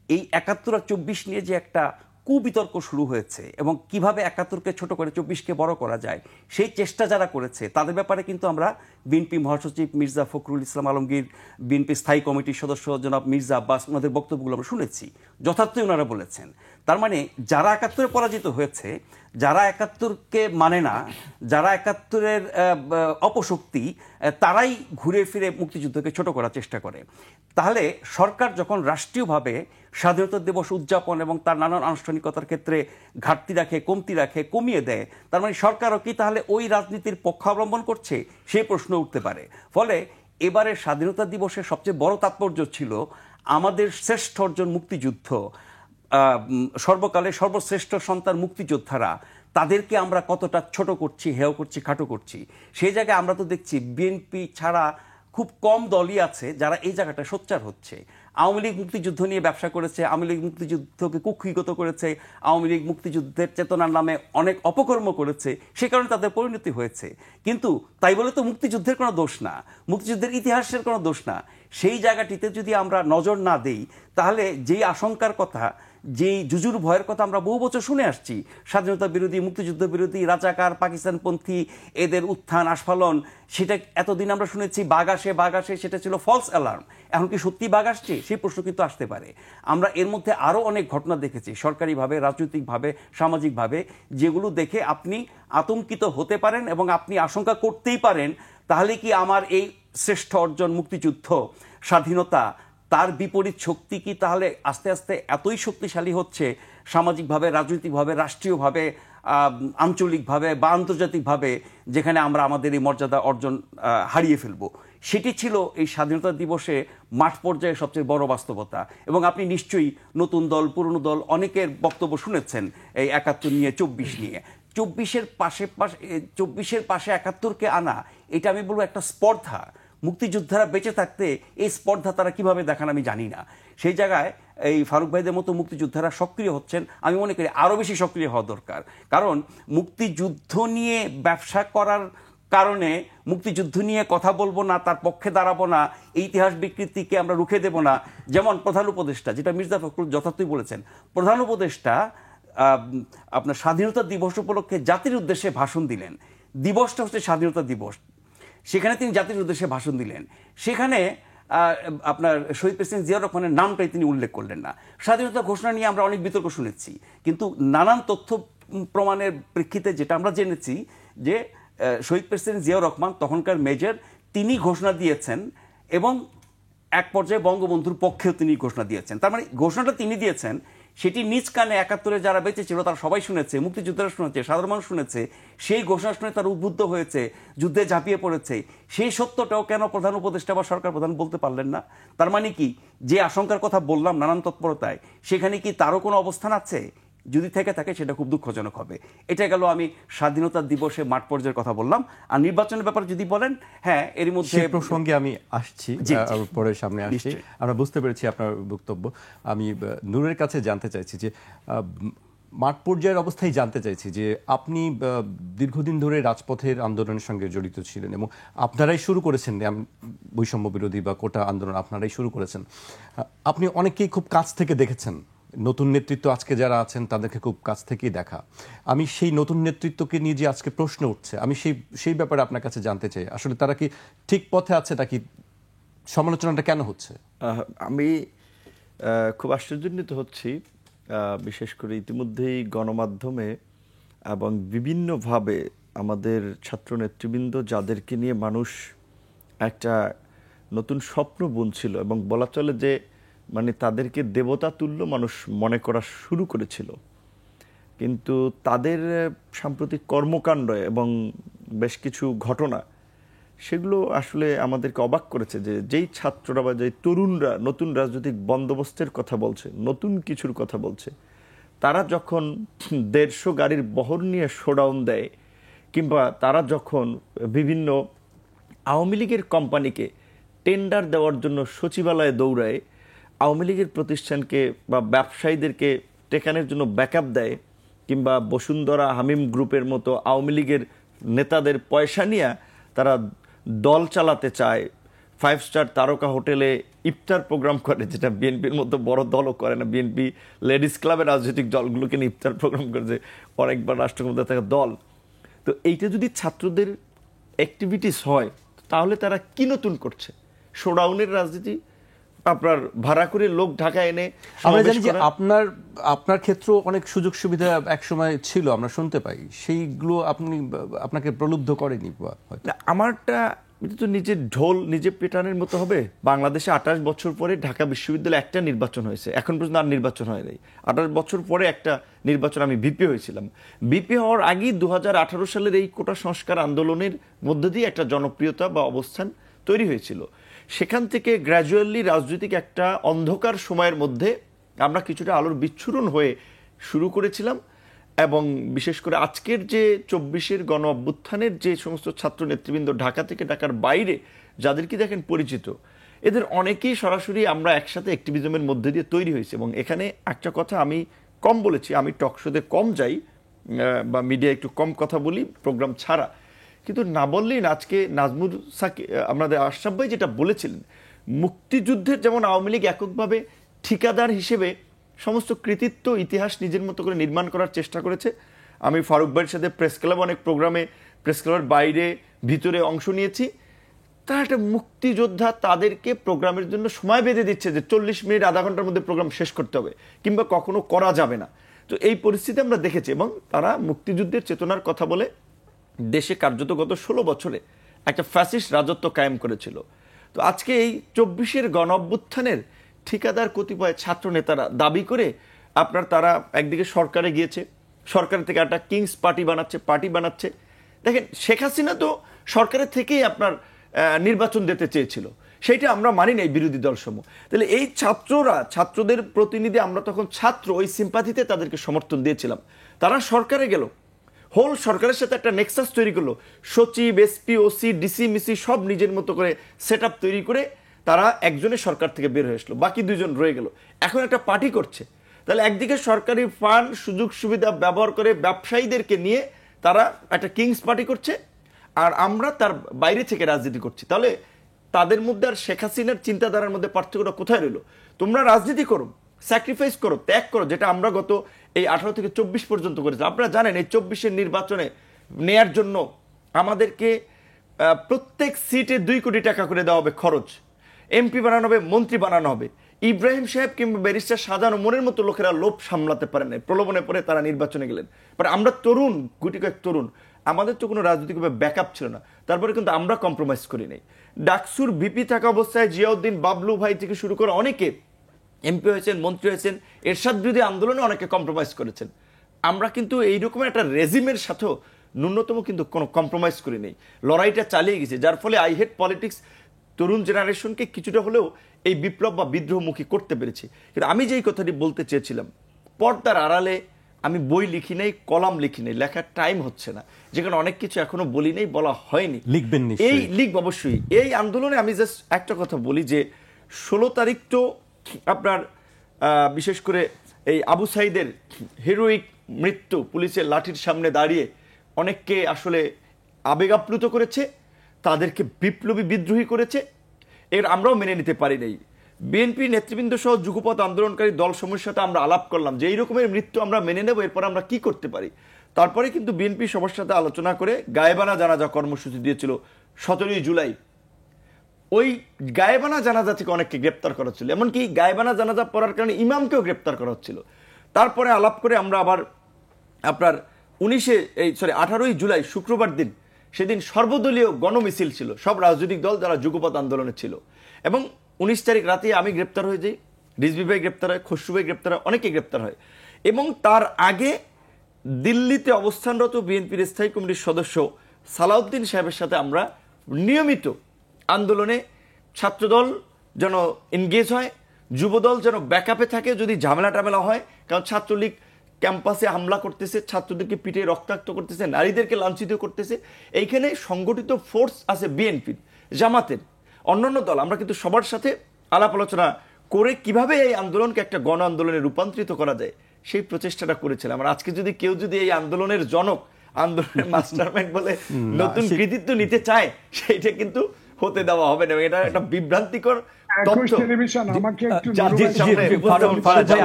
এই 71 আর 24 নিয়ে যে একটা কুবিতর্ক শুরু হয়েছে এবং কিভাবে 71-কে ছোট করে 24-কে বড় করা যায়, সেই চেষ্টা যারা করেছে তাদের ব্যাপারে কিন্তু আমরা বিএনপি মহাসচিব মির্জা ফখরুল ইসলাম আলমগীর, বিএনপি স্থায়ী কমিটির সদস্য জনাব মির্জা আব্বাস, ওনাদের বক্তব্যগুলো আমরা শুনেছি, যথার্থই ওনারা বলেছেন। তার মানে যারা 71-এ পরাজিত হয়েছে, যারা ৭১-কে মানে না, যারা ৭১-এর অপশক্তি, তারাই ঘুরে ফিরে মুক্তিযুদ্ধকে ছোট করার চেষ্টা করে। তাহলে সরকার যখন রাষ্ট্রীয়ভাবে স্বাধীনতা দিবস উদযাপন এবং তার নানান আনুষ্ঠানিকতার ক্ষেত্রে ঘাটতি রাখে, কমতি রাখে, কমিয়ে দেয়, তার মানে সরকারও কি তাহলে ওই রাজনীতির পক্ষ অবলম্বন করছে, সেই প্রশ্ন উঠতে পারে। ফলে এবারে স্বাধীনতা দিবসের সবচেয়ে বড় তাৎপর্য ছিল আমাদের শ্রেষ্ঠ অর্জন মুক্তিযুদ্ধ, সর্বকালের সর্বশ্রেষ্ঠ সন্তান মুক্তিযোদ্ধারা, তাদেরকে আমরা কতটা ছোট করছি, হেয় করছি, খাটো করছি। সেই জায়গায় আমরা তো দেখছি বিএনপি ছাড়া খুব কম দলই আছে যারা এই জায়গাটা সোচ্চার হচ্ছে। আওয়ামী লীগ মুক্তিযুদ্ধ নিয়ে ব্যবসা করেছে, আওয়ামী লীগ মুক্তিযুদ্ধকে কুক্ষিগত করেছে, আওয়ামী লীগ মুক্তিযুদ্ধের চেতনার নামে অনেক অপকর্ম করেছে, সে কারণে তাদের পরিণতি হয়েছে। কিন্তু তাই বলে তো মুক্তিযুদ্ধের কোনো দোষ না, মুক্তিযুদ্ধের ইতিহাসের কোনো দোষ না। সেই জায়গাটিতে যদি আমরা নজর না দেই, তাহলে যেই আশঙ্কার কথা, যেই জুজুর ভয়ের কথা আমরা বহু বছর শুনে আসছি, স্বাধীনতা বিরোধী, মুক্তিযুদ্ধ বিরোধী, রাজাকার, পাকিস্তানপন্থী, এদের উত্থান আস্ফালন, সেটা এতদিন আমরা শুনেছি বাঘ আসে, সেটা ছিল ফলস অ্যালার্ম। এখন কি সত্যি বাঘ আসছে, সেই প্রশ্ন কিন্তু আসতে পারে। আমরা এর মধ্যে আরও অনেক ঘটনা দেখেছি সরকারিভাবে, রাজনৈতিকভাবে, সামাজিকভাবে, যেগুলো দেখে আপনি আতঙ্কিত হতে পারেন এবং আপনি আশঙ্কা করতেই পারেন, তাহলে কি আমার এই শ্রেষ্ঠ অর্জন মুক্তিযুদ্ধ, স্বাধীনতা, তার বিপরীত শক্তি কি তাহলে আস্তে আস্তে এতই শক্তিশালী হচ্ছে সামাজিকভাবে, রাজনৈতিকভাবে, রাষ্ট্রীয়ভাবে, আঞ্চলিকভাবে বা আন্তর্জাতিকভাবে, যেখানে আমরা আমাদের এই মর্যাদা অর্জন হারিয়ে ফেলব। সেটি ছিল এই স্বাধীনতা দিবসে মাঠ পর্যায়ে সবচেয়ে বড় বাস্তবতা। এবং আপনি নিশ্চয়ই নতুন দল, পুরনো দল অনেকের বক্তব্য শুনেছেন এই ৭১ নিয়ে, ২৪ নিয়ে। ২৪-এর পাশে ৭১-কে আনা, এটা আমি বলবো একটা স্পর্ধা। মুক্তিযোদ্ধারা বেঁচে থাকতে এই স্পর্ধা তারা কিভাবে দেখান আমি জানি না। সেই জায়গায় এই ফারুক ভাইদের মতো মুক্তিযোদ্ধারা সক্রিয় হচ্ছেন, আমি মনে করি আরও বেশি সক্রিয় হওয়া দরকার। কারণ মুক্তিযুদ্ধ নিয়ে ব্যবসা করার কারণে, মুক্তিযুদ্ধ নিয়ে কথা বলবো না, তার পক্ষে দাঁড়াবো না, এই ইতিহাস বিকৃতিকে আমরা রুখে দেব না। যেমন প্রধান উপদেষ্টা, যেটা মির্জা ফখরুল যথার্থই বলেছেন, প্রধান উপদেষ্টা আপনার স্বাধীনতা দিবস উপলক্ষে জাতির উদ্দেশ্যে ভাষণ দিলেন। দিবসটা হচ্ছে স্বাধীনতা দিবস, সেখানে তিনি জাতির উদ্দেশ্যে ভাষণ দিলেন। সেখানে আপনার শহীদ প্রেসিডেন্ট জিয়াউর রহমানের নামটাই তিনি উল্লেখ করলেন না। স্বাধীনতা ঘোষণা নিয়ে আমরা অনেক বিতর্ক শুনেছি, কিন্তু নানান তথ্য প্রমাণের প্রেক্ষিতে যেটা আমরা জেনেছি যে শহীদ প্রেসিডেন্ট জিয়াউর রহমান, তখনকার মেজর, তিনি ঘোষণা দিয়েছেন এবং এক পর্যায়ে বঙ্গবন্ধুর পক্ষেও তিনি ঘোষণা দিয়েছেন। তার মানে ঘোষণাটা তিনি দিয়েছেন, সেটি নিজ কানে ৭১-এ যারা বেঁচে ছিল তারা সবাই শুনেছে, মুক্তিযোদ্ধারা শুনেছে, সাধারণ মানুষ শুনেছে। সেই ঘোষণা শুনে তারা উদ্বুদ্ধ হয়েছে, যুদ্ধে ঝাঁপিয়ে পড়েছে। সেই সত্যটাও কেন প্রধান উপদেষ্টা বা সরকার প্রধান বলতে পারলেন না? তার মানে কি, যে আশঙ্কার কথা বললাম নানান তৎপরতায়, সেখানে কি তারও কোনো অবস্থান আছে? যদি থেকে থাকে সেটা খুব দুঃখজনক হবে। এটা গেল আমি স্বাধীনতা দিবসে মাঠ পর্যায়ের কথা বললাম। আর নির্বাচনের ব্যাপারে যদি বলেন, হ্যাঁ, এর মধ্যে প্রসঙ্গে আমি আসছি, পরে সামনে আসছি। আমরা বুঝতে পেরেছি আপনার বক্তব্য। আমি নূরের কাছে জানতে চাইছি যে মাঠ পর্যায়ের অবস্থায় জানতে চাইছি যে আপনি দীর্ঘদিন ধরে রাজপথের আন্দোলনের সঙ্গে জড়িত ছিলেন এবং আপনারাই শুরু করেছেন বৈষম্য বিরোধী বা কোটা আন্দোলন, আপনারাই শুরু করেছেন। আপনি অনেককেই খুব কাছ থেকে দেখেছেন, নতুন নেতৃত্ব আজকে যারা আছেন তাদেরকে খুব কাছ থেকেই দেখা। আমি সেই নতুন নেতৃত্বকে নিয়ে যে আজকে প্রশ্ন উঠছে, আমি সেই ব্যাপারে আপনার কাছে জানতে চাই, আসলে তারা কি ঠিক পথে আছে নাকি সমালোচনাটা কেন হচ্ছে? আমি খুব আশ্চর্যান্বিত হচ্ছি, বিশেষ করে ইতিমধ্যেই গণমাধ্যমে এবং বিভিন্নভাবে আমাদের ছাত্র নেতৃবৃন্দ, যাদেরকে নিয়ে মানুষ একটা নতুন স্বপ্ন বুনছিল এবং বলা চলে যে মানে তাদেরকে দেবতা তুল্য মানুষ মনে করা শুরু করেছিল, কিন্তু তাদের সাম্প্রতিক কর্মকাণ্ড এবং বেশ কিছু ঘটনা, সেগুলো আসলে আমাদেরকে অবাক করেছে যে যেই ছাত্ররা বা যেই তরুণরা নতুন রাজনৈতিক বন্দোবস্তের কথা বলছে, নতুন কিছুর কথা বলছে, তারা যখন ১৫০ গাড়ির বহর নিয়ে শোডাউন দেয়, কিংবা তারা যখন বিভিন্ন আওয়ামী লীগের কোম্পানিকে টেন্ডার দেওয়ার জন্য সচিবালয়ে দৌড়ায়, আওয়ামী লীগের প্রতিষ্ঠানকে বা ব্যবসায়ীদেরকে টেকানোর জন্য ব্যাকআপ দেয়, কিংবা বসুন্ধরা হামিম গ্রুপের মতো আওয়ামী লীগের নেতাদের পয়সা নিয়ে তারা দল চালাতে চায়, 5 স্টার তারকা হোটেলে ইফতার প্রোগ্রাম করে, যেটা বিএনপির মতো বড় দলও করে না। বিএনপি লেডিস ক্লাবের রাজনৈতিক দলগুলোকে নিয়ে ইফতার প্রোগ্রাম করেছে, অনেকবার রাষ্ট্রক্ষমতা থাকা দল। তো এইটা যদি ছাত্রদের অ্যাক্টিভিটিস হয়, তাহলে তারা কি নতুন করছে? শোডাউনের রাজনীতি, আপনার ভাড়া করে লোক ঢাকায় এনে আমরা সমাবেশ জানি যে করা। আপনার ক্ষেত্রে অনেক সুযোগ সুবিধা একসময় ছিল, আমরা শুনতে পাই, সেইগুলো আপনাকে প্রলুব্ধ করেনি হয়তো? না, আমারটা এটা তো নিজের ঢোল নিজে পেটানোর মতো হবে। বাংলাদেশে 28 বছর পরে ঢাকা বিশ্ববিদ্যালয়ে একটা নির্বাচন হয়েছে, এখন পর্যন্ত আর নির্বাচন হয় নাই। 28 বছর পরে একটা নির্বাচন, আমি বিপি হয়েছিলাম। বিপি হওয়ার আগেই 2018 সালের এই কোটা সংস্কার আন্দোলনের মধ্য দিয়ে একটা জনপ্রিয়তা বা অবস্থান তৈরি হয়েছিল। সেখান থেকে গ্র্যাজুয়ালি রাজনৈতিক একটা অন্ধকার সময়ের মধ্যে আমরা কিছুটা আলোর বিচ্ছুরণ হয়ে শুরু করেছিলাম। এবং বিশেষ করে আজকের যে 24-এর গণ অভ্যুত্থানের যে সমস্ত ছাত্র নেতৃবৃন্দ ঢাকা থেকে ঢাকার বাইরে যাদেরকে দেখেন পরিচিত, এদের অনেকেই সরাসরি আমরা একসাথে অ্যাক্টিভিজমের মধ্যে দিয়ে তৈরি হয়েছে। এবং এখানে একটা কথা আমি কম বলেছি, আমি টক শোতে কম যাই বা মিডিয়া একটু কম কথা বলি প্রোগ্রাম ছাড়া, কিন্তু না বললেই না। আজকে নাজমুল সাকি আমাদের আশরাফ ভাই যেটা বলেছিলেন, মুক্তিযুদ্ধের যেমন আওয়ামী লীগ এককভাবে ঠিকাদার হিসেবে সমস্ত কৃতিত্ব ইতিহাস নিজের মতো করে নির্মাণ করার চেষ্টা করেছে। আমি ফারুক ভাইয়ের সাথে প্রেস ক্লাব অনেক প্রোগ্রামে, প্রেস ক্লাবের বাইরে ভিতরে অংশ নিয়েছি। তারা একটা মুক্তিযোদ্ধা, তাদেরকে প্রোগ্রামের জন্য সময় বেঁধে দিচ্ছে যে 40 মিনিট আধা ঘন্টার মধ্যে প্রোগ্রাম শেষ করতে হবে, কিংবা কখনো করা যাবে না। তো এই পরিস্থিতি আমরা দেখেছি। এবং তারা মুক্তিযুদ্ধের চেতনার কথা বলে দেশে কার্যত গত 16 বছরে একটা ফ্যাসিস্ট রাজত্ব কায়েম করেছিল। তো আজকে এই 24-এর গণ অভ্যুত্থানের ঠিকাদার কতিপয় ছাত্র নেতারা দাবি করে তারা একদিকে সরকারে গিয়েছে, সরকার থেকে একটা কিংস পার্টি বানাচ্ছে। দেখেন, শেখ হাসিনা তো সরকারের থেকেই নির্বাচন দিতে চেয়েছিল, সেইটা আমরা মানি নাই বিরোধী দলসমূহ। তাহলে এই ছাত্রদের প্রতিনিধি, আমরা তখন ছাত্র, ওই সিম্পাথিতে তাদেরকে সমর্থন দিয়েছিলাম। তারা সরকারে গেল, হোল সরকারের সাথে একটা নেক্সাস তৈরি করলো, সচিব, এসপি, ওসি, ডিসি, মিসি সব নিজের মতো করে সেট আপ তৈরি করে তারা একজনের সরকার থেকে বের হয়ে আসলো, বাকি 2 জন রয়ে গেল। এখন একটা পার্টি করছে। তাহলে একদিকে সরকারি ফান্ড সুযোগ সুবিধা ব্যবহার করে ব্যবসায়ীদেরকে নিয়ে তারা একটা কিংস পার্টি করছে, আর আমরা তার বাইরে থেকে রাজনীতি করছি। তাহলে তাদের মধ্যে আর শেখ হাসিনার চিন্তাধারার মধ্যে পার্থক্যটা কোথায় রইল? তোমরা রাজনীতি করো, স্যাক্রিফাইস করো, ত্যাগ করো, যেটা আমরা গত এই 18 থেকে 24 পর্যন্ত করেছি। আপনারা জানেন এই 24-এর নির্বাচনে নেয়ার জন্য আমাদেরকে প্রত্যেক সিটে 2 কোটি টাকা করে দেওয়া হবে খরচ, এমপি বানানো হবে, মন্ত্রী বানানো হবে। ইব্রাহিম সাহেব কিংবা ব্যারিস্টার শাহজাহান ওমরের মতো লোকেরা লোভ সামলাতে পারে না, প্রলোভনে পড়ে তারা নির্বাচনে গেলেন। বাট আমরা তরুণ, গুটি কয়েক তরুণ, আমাদের তো কোনো রাজনৈতিকভাবে ব্যাকআপ ছিল না, তারপরে কিন্তু আমরা কম্প্রোমাইজ করি নাই। ডাকসুর ভিপি থাকা অবস্থায় জিয়াউদ্দিন বাবলু ভাই থেকে শুরু করে অনেকে এমপি হয়েছেন, মন্ত্রী হয়েছেন, এরশাদ বিরোধী আন্দোলনে অনেকে কম্প্রোমাইজ করেছেন। আমরা কিন্তু এইরকমের একটা রেজিমের সাথেও ন্যূনতম কিন্তু কোনো কম্প্রোমাইজ করি নেই, লড়াইটা চালিয়ে গেছে। যার ফলে আই হেট পলিটিক্স তরুণ জেনারেশনকে কিছুটা হলেও এই বিপ্লব বা বিদ্রোহমুখী করতে পেরেছি। কিন্তু আমি যেই কথাটি বলতে চেয়েছিলাম, পর্দার আড়ালে আমি বই লিখি নাই, কলাম লিখি নাই, লেখার টাইম হচ্ছে না, যেখানে অনেক কিছু এখনো বলি নাই, বলা হয়নি। লিখবেন এই লিখব অবশ্যই। এই আন্দোলনে আমি জাস্ট একটা কথা বলি যে 16 তারিখ তো বিশেষ করে এই আবু সাইদের হিরোইক মৃত্যু, পুলিশের লাঠির সামনে দাঁড়িয়ে অনেককে আসলে আবেগ আপ্লুত করেছে, তাদেরকে বিপ্লবী বিদ্রোহী করেছে। এর আমরাও মেনে নিতে পারি নাই। বিএনপি নেতৃবৃন্দ সহ যুগপৎ আন্দোলনকারী দলসমূহের সাথে আমরা আলাপ করলাম যে এই রকমের মৃত্যু আমরা মেনে নেব, এরপর আমরা কি করতে পারি। তারপরে কিন্তু বিএনপি সবার সাথে আলোচনা করে গায়েবানা জানাজা কর্মসূচি দিয়েছিল 17 জুলাই। ওই গায়েবানা জানাজা থেকে অনেককে গ্রেপ্তার করা হচ্ছিল, এমনকি গায়েবানা জানাজা পড়ার কারণে ইমামকেও গ্রেপ্তার করা হচ্ছিল। তারপরে আলাপ করে আমরা আবার 18 জুলাই শুক্রবার দিন, সেদিন সর্বদলীয় গণমিছিল ছিল, সব রাজনৈতিক দল যারা যুগপৎ আন্দোলনে ছিল। এবং 19 তারিখ রাতে আমি গ্রেপ্তার হয়ে যাই, রিজভী ভাই গ্রেপ্তার হয়, খসরু ভাই গ্রেপ্তার হয়, অনেকে গ্রেপ্তার হয়। এবং তার আগে দিল্লিতে অবস্থানরত বিএনপির স্থায়ী কমিটির সদস্য সালাউদ্দিন সাহেবের সাথে আমরা নিয়মিত আন্দোলনে ছাত্রদল যেন এনগেজ হয়, যুবদল যেন ব্যাকআপে থাকে যদি ঝামেলা টামেলা হয়। কারণ ছাত্রলীগ ক্যাম্পাসে হামলা করতেছে, ছাত্রদেরকে পিঠে রক্তাক্ত করতেছে, নারীদেরকে লাঞ্ছিত করতেছে। এইখানে সংগঠিত ফোর্স আছে বিএনপির, জামাতের, অন্যান্য দল। আমরা কিন্তু সবার সাথে আলাপ আলোচনা করে কিভাবে এই আন্দোলনকে একটা গণ আন্দোলনে রূপান্তরিত করা যায় সেই প্রচেষ্টাটা করেছিলাম। আর আজকে কেউ যদি এই আন্দোলনের জনক, আন্দোলনের মাস্টারমাইন্ড বলে নতুন কৃতিত্ব নিতে চায়, সেইটা কিন্তু হতে দেওয়া হবে না। এটা একটা বিভ্রান্তিকর তথ্য।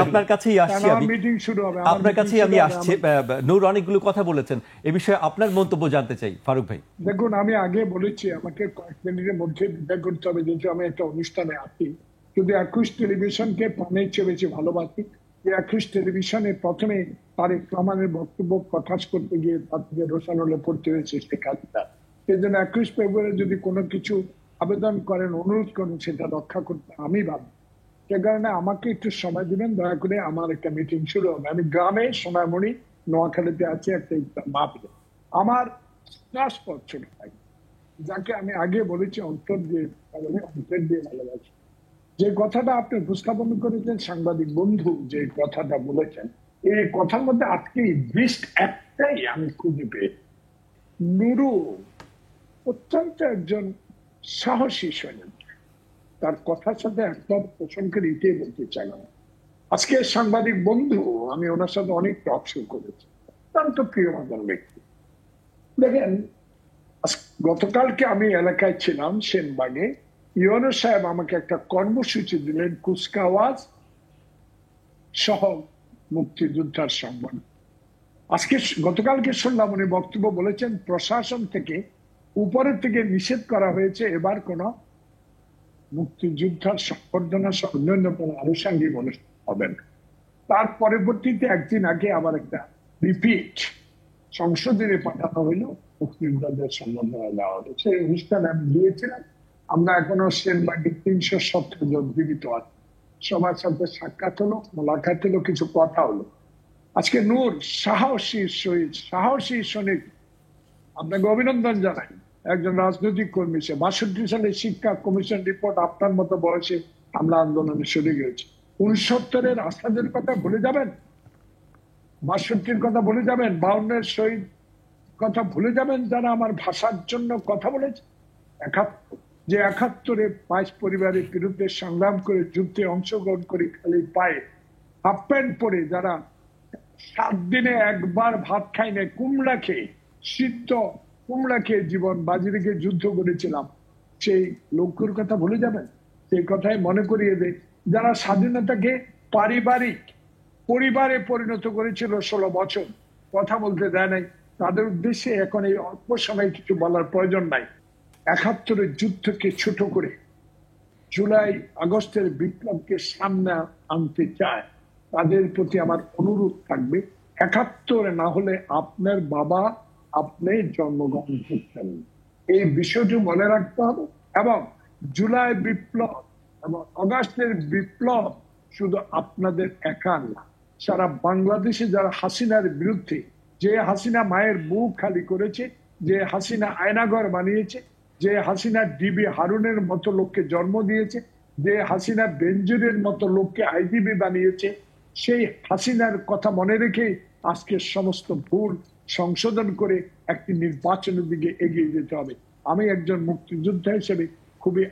আপনার কাছেই আসছি। নূর অনেকগুলো কথা বলেছেন, এ বিষয়ে আপনার মন্তব্য জানতে চাই ফারুক ভাই। দেখুন, আমি আগে বলেছি আমাকে কয়েক মিনিটের মধ্যে বিদায় করতে হবে, যেহেতু আমি একটা অনুষ্ঠানে আছি। শুধু 21 টেলিভিশনকে প্রাণের চেয়ে বেশি ভালোবাসি। যে 21 টেলিভিশনে প্রথমে তারেক রহমানের বক্তব্য প্রকাশ করতে গিয়ে তার থেকে রোশানলে পড়তে হয়েছে শেখ হাসিনা। সেই জন্য 21 ফেব্রুয়ারি যদি কোনো কিছু আবেদন করেন, অনুরোধ করেন, সেটা রক্ষা করতে আমি ভাবি। সে কারণে আমাকে একটু সময় দিবেন দয়া করে, আমার একটা মিটিং শুরু হবে। আমি গ্রামে সোনামণি নোয়াখালীতে আছি একটা মাপে। আমার শ্বাসপথ ছোট ভাই, যাকে আমি আগে বলেছি অন্তর দিয়ে অন্তর দিয়ে ভালোবাসি, যে কথাটা আপনি উপস্থাপন করেছেন, সাংবাদিক বন্ধু যে কথাটা বলেছেন, এই কথার মধ্যে আজকে বেস্ট একটাই আমি খুঁজে পেয়েছি। নুরু অত্যন্ত একজন সাহসী সৈনিক, তার কথার সাথে একমত পোষণ করে এটাই বলতে চাইলাম। আজকে সাংবাদিক বন্ধু, আমি ওনার সাথে অনেক টক শো করেছি, অত্যন্ত প্রিয় একজন ব্যক্তি। দেখেন, গতকালকে আমি এলাকায় ছিলাম সেনবাগে, ইউনুস সাহেব আমাকে একটা কর্মসূচি দিলেন কুচকাওয়াজ সহ মুক্তিযোদ্ধার সম্মান। আজকে গতকালকে শুনলাম উনি বক্তব্য বলেছেন প্রশাসন থেকে উপরের থেকে নিষেধ করা হয়েছে এবার কোন মুক্তিযোদ্ধার সম্বর্ধনা সহ অন্যান্য কোন আনুষঙ্গিক অনুষ্ঠান হবে না। তার পরবর্তীতে একদিন আগে আবার একটা রিপিট সংসদে পাঠানো হইল, মুক্তিযোদ্ধাদের সম্বর্ধনা দেওয়া হলো। সেই অনুষ্ঠানে আমি গিয়েছিলাম। আমরা এখনো সেনবাগে 370 জন জীবিত আছি। সবার সাথে সাক্ষাৎ হলো, মোলাকাত হলো, কিছু কথা হলো। আজকে নূর সাহসী শহীদ, সাহসী সৈনিক, আপনাকে অভিনন্দন জানাই। একজন রাজনৈতিক কর্মী, সে 62 সালে শিক্ষা কমিশন রিপোর্ট আপনার মতো বয়সে আমরা আন্দোলনে শরীক হয়েছি। 69-এর আসাদের কথা ভুলে যাবেন, 62-র কথা ভুলে যাবেন, 52-এর শহীদ কথা ভুলে যাবেন, যারা আমার ভাষার জন্য কথা বলেছে। 71, যে 71-এ 22 পরিবারের বিরুদ্ধে সংগ্রাম করে যুদ্ধে অংশগ্রহণ করে খালি পায়ে হাফ প্যান্ট পরে যারা 7 দিনে একবার ভাত খাই না, কুমড়া খেয়ে, সিদ্ধ কুমড়া খেয়ে জীবন বাজি রেখে যুদ্ধ করেছিলাম, সেই লোকের কথা ভুলে যাবেন। সেই কথাই মনে করিয়ে দেয় যারা স্বাধীনতাকে পারিবারিক পরিবারে পরিণত করেছিল 16 বছর, কথা বলতে দেয় নাই, তাদের উদ্দেশ্যে এখন এই অল্প সময় কিছু বলার প্রয়োজন নাই। 71-এর যুদ্ধকে ছোট করে জুলাই আগস্টের বিপ্লবকে সামনে আনতে চায়, তাদের প্রতি আমার অনুরোধ থাকবে, 71 না হলে আপনার বাবা আপনি জন্মগ্রহণ করতেন, এই বিষয়টি মনে রাখতে হবে। এবং জুলাই বিপ্লব এবং আগস্টের বিপ্লব শুধু আপনাদের একা না, সারা বাংলাদেশে যারা হাসিনার বিরুদ্ধে, যে হাসিনা মায়ের বুক খালি করেছে, যে হাসিনা আয়নাঘর বানিয়েছে, যে হাসিনা ডিবি হারুনের মতো লোককে জন্ম দিয়েছে, যে হাসিনা বেনজিরের মতো লোককে আইডিবি বানিয়েছে, সেই হাসিনার কথা মনে রেখে আজকে সমস্ত ভুল সংশোধন করে একটি নির্বাচনের দিকে এগিয়ে যেতে হবে। আমি একজন মুক্তিযোদ্ধা হিসেবে খুবই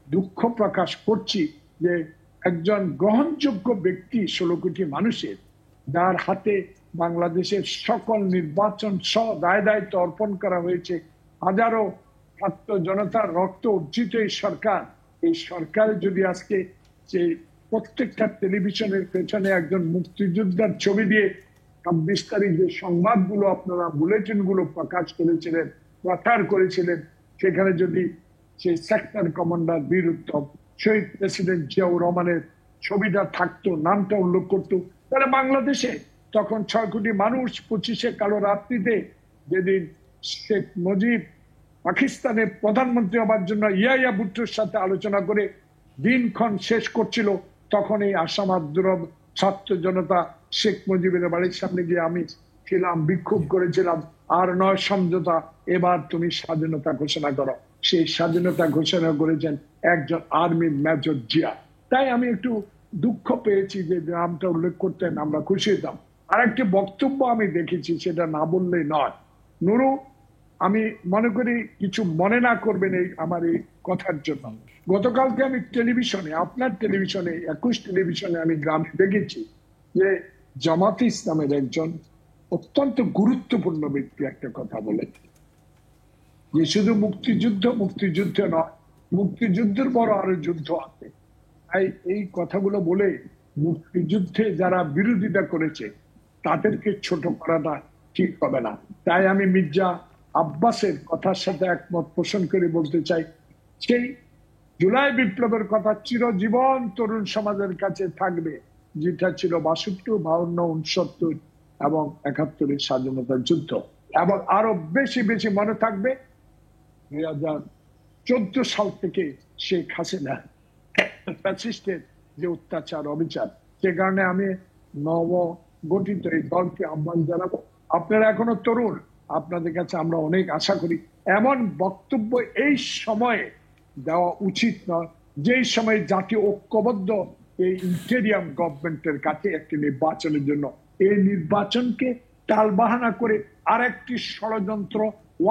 দুঃখ প্রকাশ করছি যে একজন গ্রহণযোগ্য ব্যক্তি 16 কোটি মানুষের, যার হাতে বাংলাদেশের সকল নির্বাচন সহ দায়িত্ব অর্পণ করা হয়েছে, হাজারো ছাত্র জনতার রক্ত অর্জিত এই সরকার, এই সরকার যদি আজকে যে প্রত্যেকটা টেলিভিশনের পেছনে একজন মুক্তিযোদ্ধার ছবি দিয়ে 26 তারিখ যে সংবাদগুলো আপনারা বুলেটিন গুলো প্রকাশ করেছিলেন, প্রচার করেছিলেন, সেখানে যদি সেই সেক্টর কমান্ডার বীর উত্তম, শহীদ প্রেসিডেন্ট জিয়াউর রহমানের ছবিটা থাকতো, নামটা উল্লেখ করতো, তাহলে বাংলাদেশে তখন 6 কোটি মানুষ 25শে কালো রাত্রিতে, যেদিন শেখ মুজিব পাকিস্তানের প্রধানমন্ত্রী হবার জন্য ইয়াহিয়া ভুট্টোর সাথে আলোচনা করে দিনক্ষণ শেষ করছিল, তখন এই আসামাদ্রব ছাত্র জনতা শেখ মুজিবের বাড়ির সামনে গিয়ে আমি ছিলাম, বিক্ষোভ করেছিলাম, আর নয় সমঝোতা, এবার তুমি স্বাধীনতা ঘোষণা করো। সেই স্বাধীনতা ঘোষণা করেছেন একজন আর্মির মেজর জিয়া। তাই আমি একটু দুঃখ পেয়েছি যে নামটা উল্লেখ করতেন, আমরা খুশি হতাম। আর একটি বক্তব্য আমি দেখেছি, সেটা না বললেই নয়। নুরু, আমি মনে করি কিছু মনে না করবেন এই আমার এই কথার জন্য। গতকালকে আমি টেলিভিশনে, আপনার টেলিভিশনে, 21 টেলিভিশনে আমি গ্রামে দেখেছি যে জামাতে ইসলামের একজন অত্যন্ত গুরুত্বপূর্ণ ব্যক্তি একটা কথা বলেছে, যে শুধু মুক্তিযুদ্ধ নয়, মুক্তিযুদ্ধের বড় আরো যুদ্ধ আছে। তাই এই কথাগুলো বলে মুক্তিযুদ্ধে যারা বিরোধিতা করেছে তাদেরকে ছোট করাটা ঠিক হবে না। তাই আমি মির্জা আব্বাসের কথার সাথে একমত পোষণ করে বলতে চাই, সেই জুলাই বিপ্লবের কথা চিরজীবন তরুণ সমাজের কাছে থাকবে, যেটা ছিল 62, 52, 69 এবং 71-এর স্বাধীনতার যুদ্ধ। এবং আরো বেশি বেশি মনে থাকবে 2014 সাল থেকে শেখ হাসিনা ফ্যাসিস্টের যে অত্যাচার অবিচার। সে কারণে আমি নব গঠিত এই দলকে আহ্বান জানাবো, আপনারা এখনো তরুণ, আপনাদের কাছে আমরা অনেক আশা করি। এমন বক্তব্য এই সময়ে দেওয়া উচিত নয়, যেই সময় জাতীয় ঐক্যবদ্ধ এই ইন্টেরিয়াম গভর্নমেন্টের কাছে একটি নির্বাচনের জন্য। এই নির্বাচনকে টালবাহানা করে আরেকটি ষড়যন্ত্র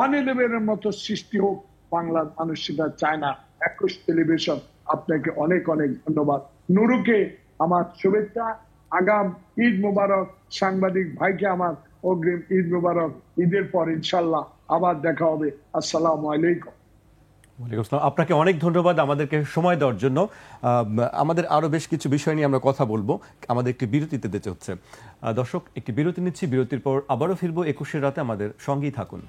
111-এর মতো সৃষ্টি হোক, বাংলার মানুষ সেটা চায় না। 21 টেলিভিশন আপনাকে অনেক অনেক ধন্যবাদ। নুরুকে আমার শুভেচ্ছা, আগাম ঈদ মুবারক। সাংবাদিক ভাইকে আমার অগ্রিম ঈদ মুবারক। ঈদের পর ইনশাল্লাহ আবার দেখা হবে। আসসালামু আলাইকুম। ওয়ালাইকুম আসসালাম। আপনাকে অনেক ধন্যবাদ আমাদেরকে সময় দেওয়ার জন্য। আমাদের আরও বেশ কিছু বিষয় নিয়ে আমরা কথা বলবো, আমাদের একটি বিরতিতে যেতে হচ্ছে। দর্শক, একটি বিরতি নিচ্ছি, বিরতির পর আবারও ফিরবো 21-এর রাতে, আমাদের সঙ্গেই থাকুন।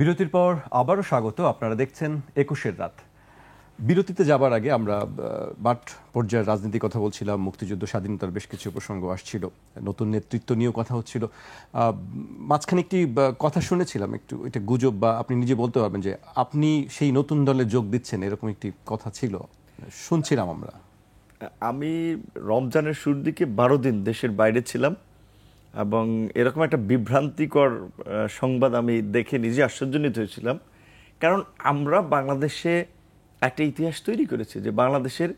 বিরতির পর আবারও স্বাগত, আপনারা দেখছেন 21-এর রাত। বিরতিতে যাবার আগে আমরা মাঠ পর্যায়ের রাজনীতির কথা বলছিলাম, মুক্তিযুদ্ধ স্বাধীনতার বেশ কিছু প্রসঙ্গ আসছিল, নতুন নেতৃত্ব নিয়েও কথা হচ্ছিল। মাঝখানে একটি কথা শুনেছিলাম, একটু এটা গুজব, বা আপনি নিজে বলতে পারবেন যে আপনি সেই নতুন দলে যোগ দিচ্ছেন, এরকম একটি কথা ছিল, শুনছিলাম আমরা। আমি রমজানের শুরুর দিকে 12 দিন দেশের বাইরে ছিলাম এবং এরকম একটা বিভ্রান্তিকর সংবাদ আমি দেখে নিজে আশ্চর্যান্বিত হয়েছিলাম। কারণ আমরা বাংলাদেশে একটা ইতিহাস তৈরি করেছি যে বাংলাদেশের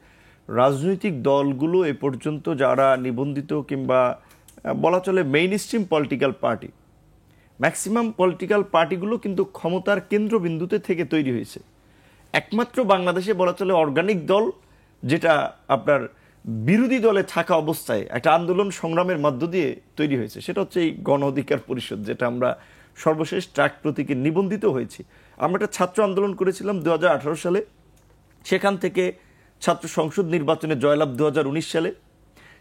রাজনৈতিক দলগুলো এ পর্যন্ত যারা নিবন্ধিত কিংবা বলা চলে mainstream political party, maximum political পার্টিগুলো কিন্তু ক্ষমতার কেন্দ্রবিন্দুতে থেকে তৈরি হয়েছে। একমাত্র বাংলাদেশে বলা চলে অর্গানিক দল, যেটা আপনার বিরোধী দলে থাকা অবস্থায় একটা আন্দোলন সংগ্রামের মধ্য দিয়ে তৈরি হয়েছে, সেটা হচ্ছে এই গণ অধিকার পরিষদ, যেটা আমরা সর্বশেষ ট্র্যাক প্রতীকে নিবন্ধিত হয়েছি। আমরা একটা ছাত্র আন্দোলন করেছিলাম 2018 সালে, সেখান থেকে ছাত্র সংসদ নির্বাচনে জয়লাভ 2019 সালে,